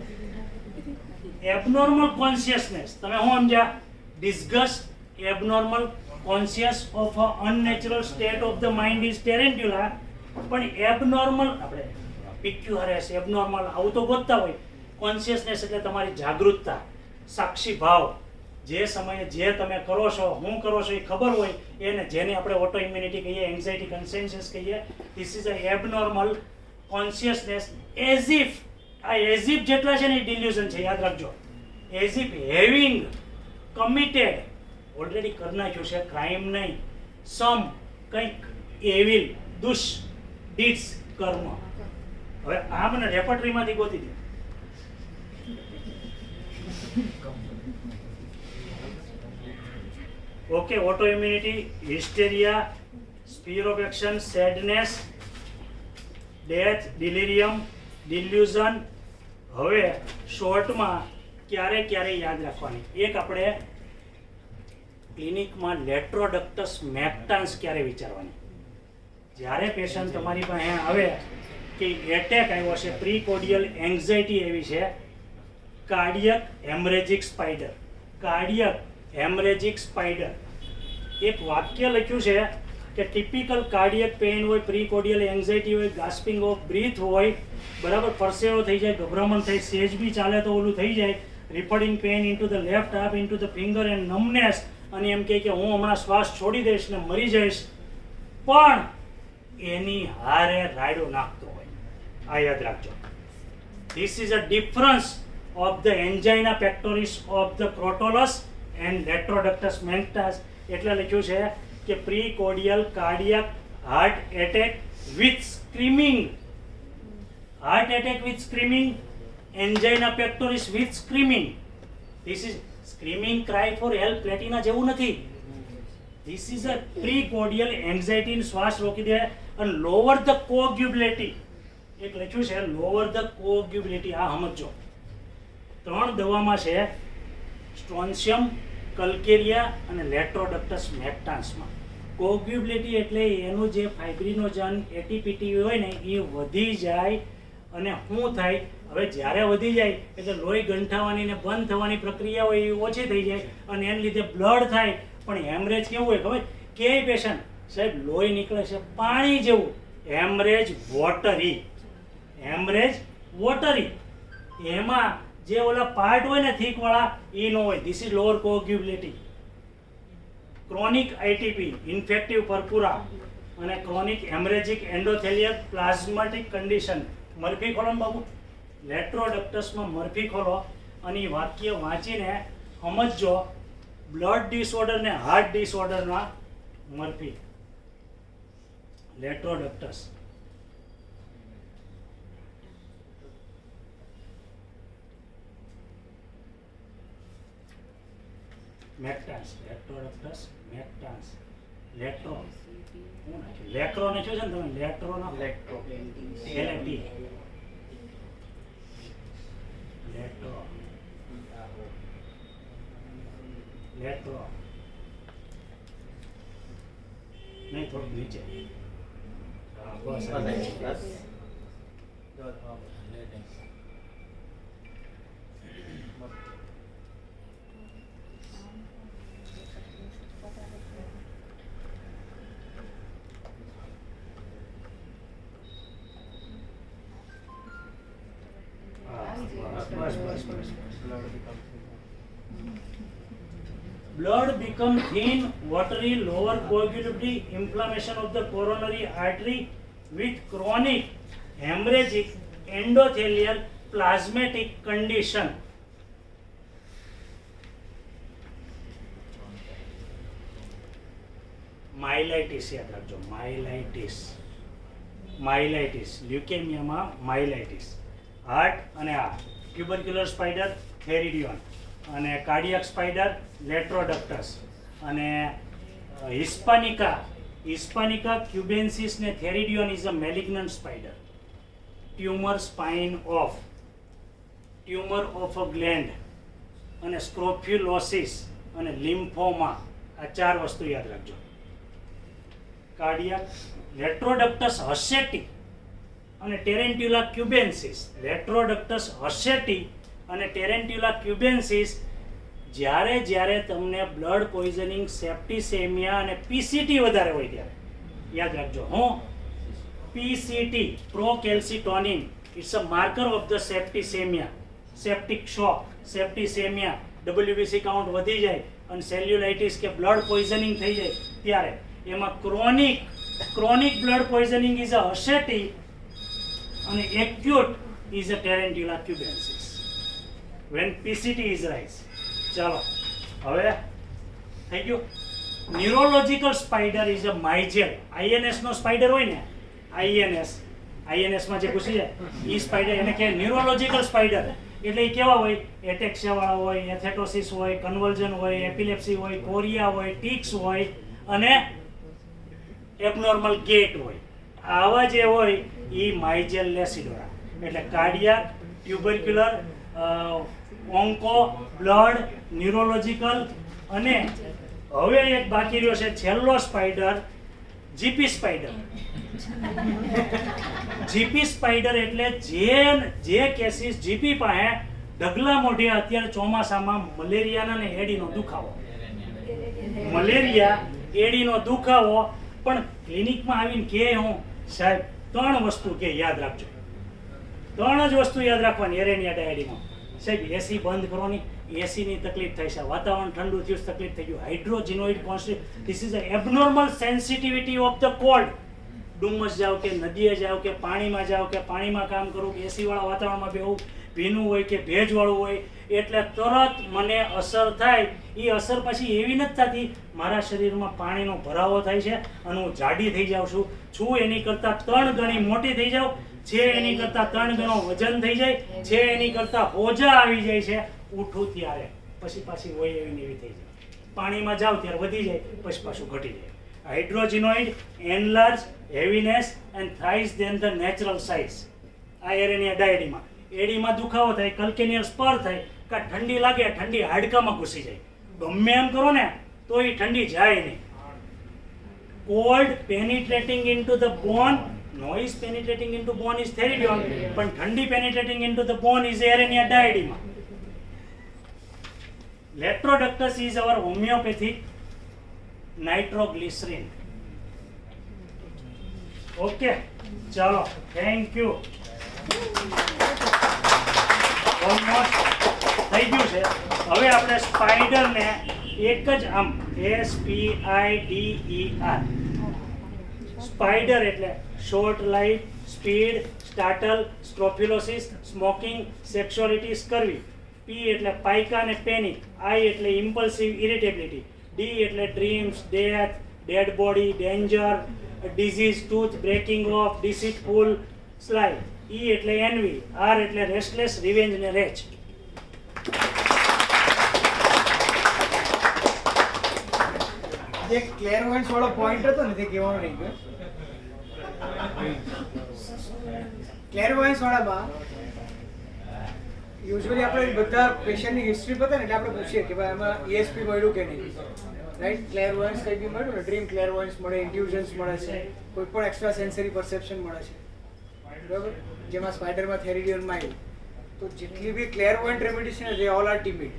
એબનોર્મલ કોન્શિયસનેસ, તમે શું સમજ્યા? Disgust, abnormal conscious of a unnatural state of the mind is tarantula. પણ એબનોર્મલ, આપણે PQRS, એબનોર્મલ આવું તો ગોતતા હોય. કોન્શિયસનેસ એટલે તમારી જાગૃતતા, સાક્ષી ભાવ. જે સમયે જે તમે કરો છો, હું કરો છો એ ખબર હોય, એને જેને આપણે ઓટો ઇમ્યુનિટી કહીએ, એન્ઝાઇટી કન્સેન્શિયસ કહીએ. This is a abnormal consciousness. As if, આ એઝ ઇફ જેટલા છે ને એ ડિલ્યુઝન છે, યાદ રાખજો. As if having committed, already કરી નાખ્યું છે, ક્રાઇમ નહીં, સમ કંઈક એવિલ, ડીડ્સ, કર્મ. હવે આ મને રેપર્ટરીમાંથી ગોતી દે. Okay, auto immunity, hysteria, sphere of action, sadness, death, delirium, delusion. હવે શોર્ટમાં ક્યારે યાદ રાખવાની. એક આપણે ક્લિનિકમાં લેટ્રોડક્ટસ મેક્ટાન્સ ક્યારે વિચારવાની. જ્યારે પેશન્ટ તમારી પાસે આવે કે એટેક આવ્યો છે, પ્રીકોર્ડિયલ એન્ઝાઇટી એવી છે, cardiac haemorrhagic spider, cardiac haemorrhagic spider, એક વાક્ય લખ્યું છે કે ટિપિકલ કાર્ડિયક પેઇન હોય, પ્રીકોર્ડિયલ એન્ઝાઇટી હોય, ગાસ્પિંગ ઓફ બ્રીથ હોય, બરાબર, પરસેવો થઈ જાય, ગભરામણ થઈ, સેજ બી ચાલે તો ઓલું થઈ જાય, reporting pain into the left half into the finger and numbness, અને એમ કહે કે હું હમણાં શ્વાસ છોડી દઈશ ને મરી જઈશ, પણ એની હારે રાયડો નાખતો હોય. આ યાદ રાખજો. This is a difference of the angina pectoris of the crotalus and latrodectus mactans. એટલે લખ્યું છે કે precordial cardiac heart attack with screaming, heart attack with screaming, angina pectoris with screaming. This is screaming cry for help platina જેવું નથી. This is a precordial anxiety, શ્વાસ રોકી દે અને lower the કોગ્યુબિલિટી. એક લખ્યું છે લોવર ધ કોગ્યુબિલિટી. આ સમજો. 3 દવામાં છે, સ્ટ્રોન્શિયમ, કલ્કેરિયા અને લેટ્રોડક્ટસ મેક્ટાન્સમાં. કોગ્યુબિલિટી એટલે એનું જે ફાઇબ્રિનોજન એટીપીટી હોય ને એ વધી જાય, અને શું થાય, હવે જ્યારે વધી જાય એટલે લોહી ગંઠાવાની ને બંધ થવાની પ્રક્રિયા હોય એ ઓછી થઈ જાય, અને એને લીધે બ્લડ થાય. પણ હેમરેજ કેવું હોય ખબર? કે પેશન્ટ સાહેબ લોહી નીકળે છે પાણી જેવું, હેમરેજ વોટરી, હેમરેજ વોટરી. એમાં જે ઓલા પાર્ટ હોય ને થીક વાળા એ ન હોય. This is lower coagulability. Chronic ITP, infective purpura અને chronic haemorrhagic endothelial plasmatic condition. Murphy ખોલો ને બાબુ, લેટ્રોડક્ટસમાં મર્ફી ખોલો અને એ વાક્ય વાંચીને સમજજો. બ્લડ ડિસઓર્ડર ને હાર્ટ ડિસઓર્ડરના મર્ફી, લેટ્રોડક્ટસ. મેક્ટાન્સ, લેટ્રોડક્ટસ મેક્ટાન્સ, લેટ્રો હું નાખ્યું, લેક્રો નાખ્યું છે ને તમે, લેટ્રો ના લેક્ટો એલટી, લેટ્રો, લેટ્રો નહીં, થોડુંક નીચે. હા, બસ આવી ગયું. Blood become thin, watery, lower coagulability, inflammation of the coronary artery with chronic hemorrhagic endothelial plasmatic condition. માઇલાઇટિસ યાદ રાખજો, માઇલાઇટિસ, માઇલાઇટિસ, લ્યુકેમિયામાં માઇલાઇટિસ. હાર્ટ અને આ ટ્યુબરક્યુલર સ્પાઇડર થેરિડિયોન, અને કાર્ડિયક સ્પાઇડર લેટ્રોડક્ટસ, અને હિસ્પાનિકા ક્યુબેન્સિસ ને theridion is a malignant spider. Tumour spine of, tumour of a gland, અને scrofulosis અને lymphoma. આ 4 વસ્તુ યાદ રાખજો. કાર્ડિયક, લેટ્રોડક્ટસ હસેટી અને ટેરેન્ટ્યુલા ક્યુબેન્સિસ. લેટ્રોડક્ટસ હસેટી અને ટેરેન્ટ્યુલા ક્યુબેન્સિસ જ્યારે જ્યારે તમને બ્લડ પોઈઝનિંગ, સેપ્ટિસેમિયા અને પીસીટી વધારે હોય ત્યારે યાદ રાખજો. હું PCT, procalcitonin, it's a marker of the septicemia, septic shock, septicemia, WBC count વધી જાય અને સેલ્યુલાઇટિસ કે બ્લડ પોઈઝનિંગ થઈ જાય ત્યારે એમાં chronic blood poisoning is a હસેટી અને acute is a tarantula cubensis when PCT is rise. ચાલો હવે થઈ ગયું. Neurological spider is a mygale. INS નો સ્પાઇડર હોય ને, INS માં જે ઘૂસી જાય એ સ્પાઇડર, એને કહે ન્યુરોલોજિકલ સ્પાઇડર. એટલે એ કેવા હોય? એટેક્સિયા વાળા હોય, એથેટોસિસ હોય, કન્વલ્ઝન હોય, એપિલેપ્સી હોય, કોરિયા હોય, ટિક્સ હોય અને એબનોર્મલ ગેટ હોય. આવા જે હોય એ માઇજેલ લેસિડોરા. એટલે કાર્ડિયાક, ટ્યુબરક્યુલર, ઓન્કો, બ્લડ, ન્યુરોલોજિકલ, અને હવે એક બાકી રહ્યો છે છેલ્લો spider, GP spider. GP spider એટલે જે કેસીસ જીપી પાસે ઢગલા મોઢે અત્યારે ચોમાસામાં મલેરિયાના ને એડીનો દુખાવો, મલેરિયા એડીનો દુખાવો, પણ ક્લિનિકમાં આવીને કે હું સાહેબ 3 વસ્તુ કે યાદ રાખજો, 3 જ વસ્તુ યાદ રાખવાની એરેનિયા ડાયાડીમાં. સાહેબ એસી બંધ કરો ની, એસીની તકલીફ થાય છે, વાતાવરણ ઠંડુ થયું તકલીફ થઈ ગયું, hydrogenoid constitution, this is a abnormal sensitivity of the cold. Dumas જાઓ કે નદીએ જાઓ કે પાણીમાં જાઓ કે પાણીમાં કામ કરું કે એસી વાળા વાતાવરણમાં બેહું, ભીનું હોય કે ભેજવાળું હોય એટલે તરત મને અસર થાય. એ અસર પછી એવી નથી થતી મારા શરીરમાં પાણીનો ભરાવો થાય છે અને હું જાડી થઈ જાઉં છું એની કરતાં 3 ગણી મોટી થઈ જાઉં છે, એની કરતાં 3 ગણો વજન થઈ જાય છે, એની કરતાં હોજા આવી જાય છે. ઉઠું ત્યારે પછી પાછી હોય એવી ને એવી થઈ જાય, પાણીમાં જાવ ત્યારે વધી જાય પછી પાછું ઘટી જાય. Hydrogenoid enlarge heaviness and thrice than the natural size. આ એરેનિયા ડાયાડીમાં એડીમાં દુખાવો થાય, કલ્કેનિયર સ્પર થાય, કાં ઠંડી લાગે, ઠંડી હાડકામાં ઘૂસી જાય, ગમે એમ કરો ને તો એ ઠંડી જાય નહીં. Cold penetrating into the bone, noise penetrating into bone is Theridion, પણ ઠંડી penetrating into the bone is Aranea diadema. Latrodectus is our homeopathic nitroglycerin. Okay, ચાલો, થેન્ક યુ. ઓલમોસ્ટ થઈ ગયું છે. હવે આપણે સ્પાઈડરને એક જ આમ SPIDER, સ્પાઈડર એટલે short life, speed, startle, scrofulosis, smoking, sexuality, scurvy. P એટલે પાઇકા અને પેનિક, I એટલે ઇમ્પલ્સિવ ઇરિટેબિલિટી, D એટલે dreams, death, dead body, danger, disease, tooth breaking off, deceitful, slide. E એટલે એનવી, R એટલે restless, revenge ને રેચ. જે ક્લેરવોયન્સ વાળો પોઈન્ટ હતો ને તે કહેવાનો રહી ગયો. ક્લેરવોયન્સ વાળામાં યુઝ્યુઅલી આપણે બધા પેશન્ટની હિસ્ટ્રી પતા ને એટલે આપણે પૂછીએ કે ભાઈ એમાં ESP મળ્યું કે નહીં, રાઈટ? ક્લેરવોયન્સ કંઈ બી મળ્યું ને, ડ્રીમ ક્લેરવોયન્સ મળે, ઇન્ટ્યુઝન્સ મળે છે, કોઈ પણ એક્સ્ટ્રા સેન્સરી પરસેપ્શન મળે છે, બરાબર? જેમાં સ્પાઈડરમાં થેરિડિયનમાં આવ્યું. તો જેટલી બી ક્લેરવોયન્ટ રેમેડીઝ છે ને દે ઓલ આર ટીમિડ.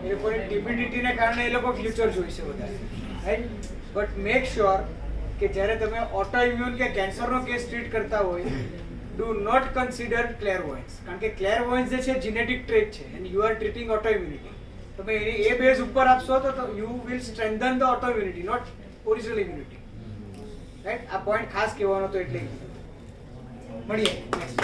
એ લોકોની ટીમિડિટીને કારણે એ લોકો ફ્યુચર જોઈશે વધારે, રાઈટ? બટ મેક શ્યોર કે જ્યારે તમે ઓટો ઇમ્યુન કે કેન્સરનો કેસ ટ્રીટ કરતા હોય, ડુ નોટ કન્સિડર ક્લેરવોયન્સ, કારણ કે ક્લેરવોયન્સ જે છે જીનેટિક ટ્રેટ છે and you are treating auto immunity. તમે એ બેઝ ઉપર આપશો તો you will strengthen the auto immunity, not original immunity, right? આ પોઈન્ટ ખાસ કહેવાનો તો એટલે મળીએ નેક્સ્ટ.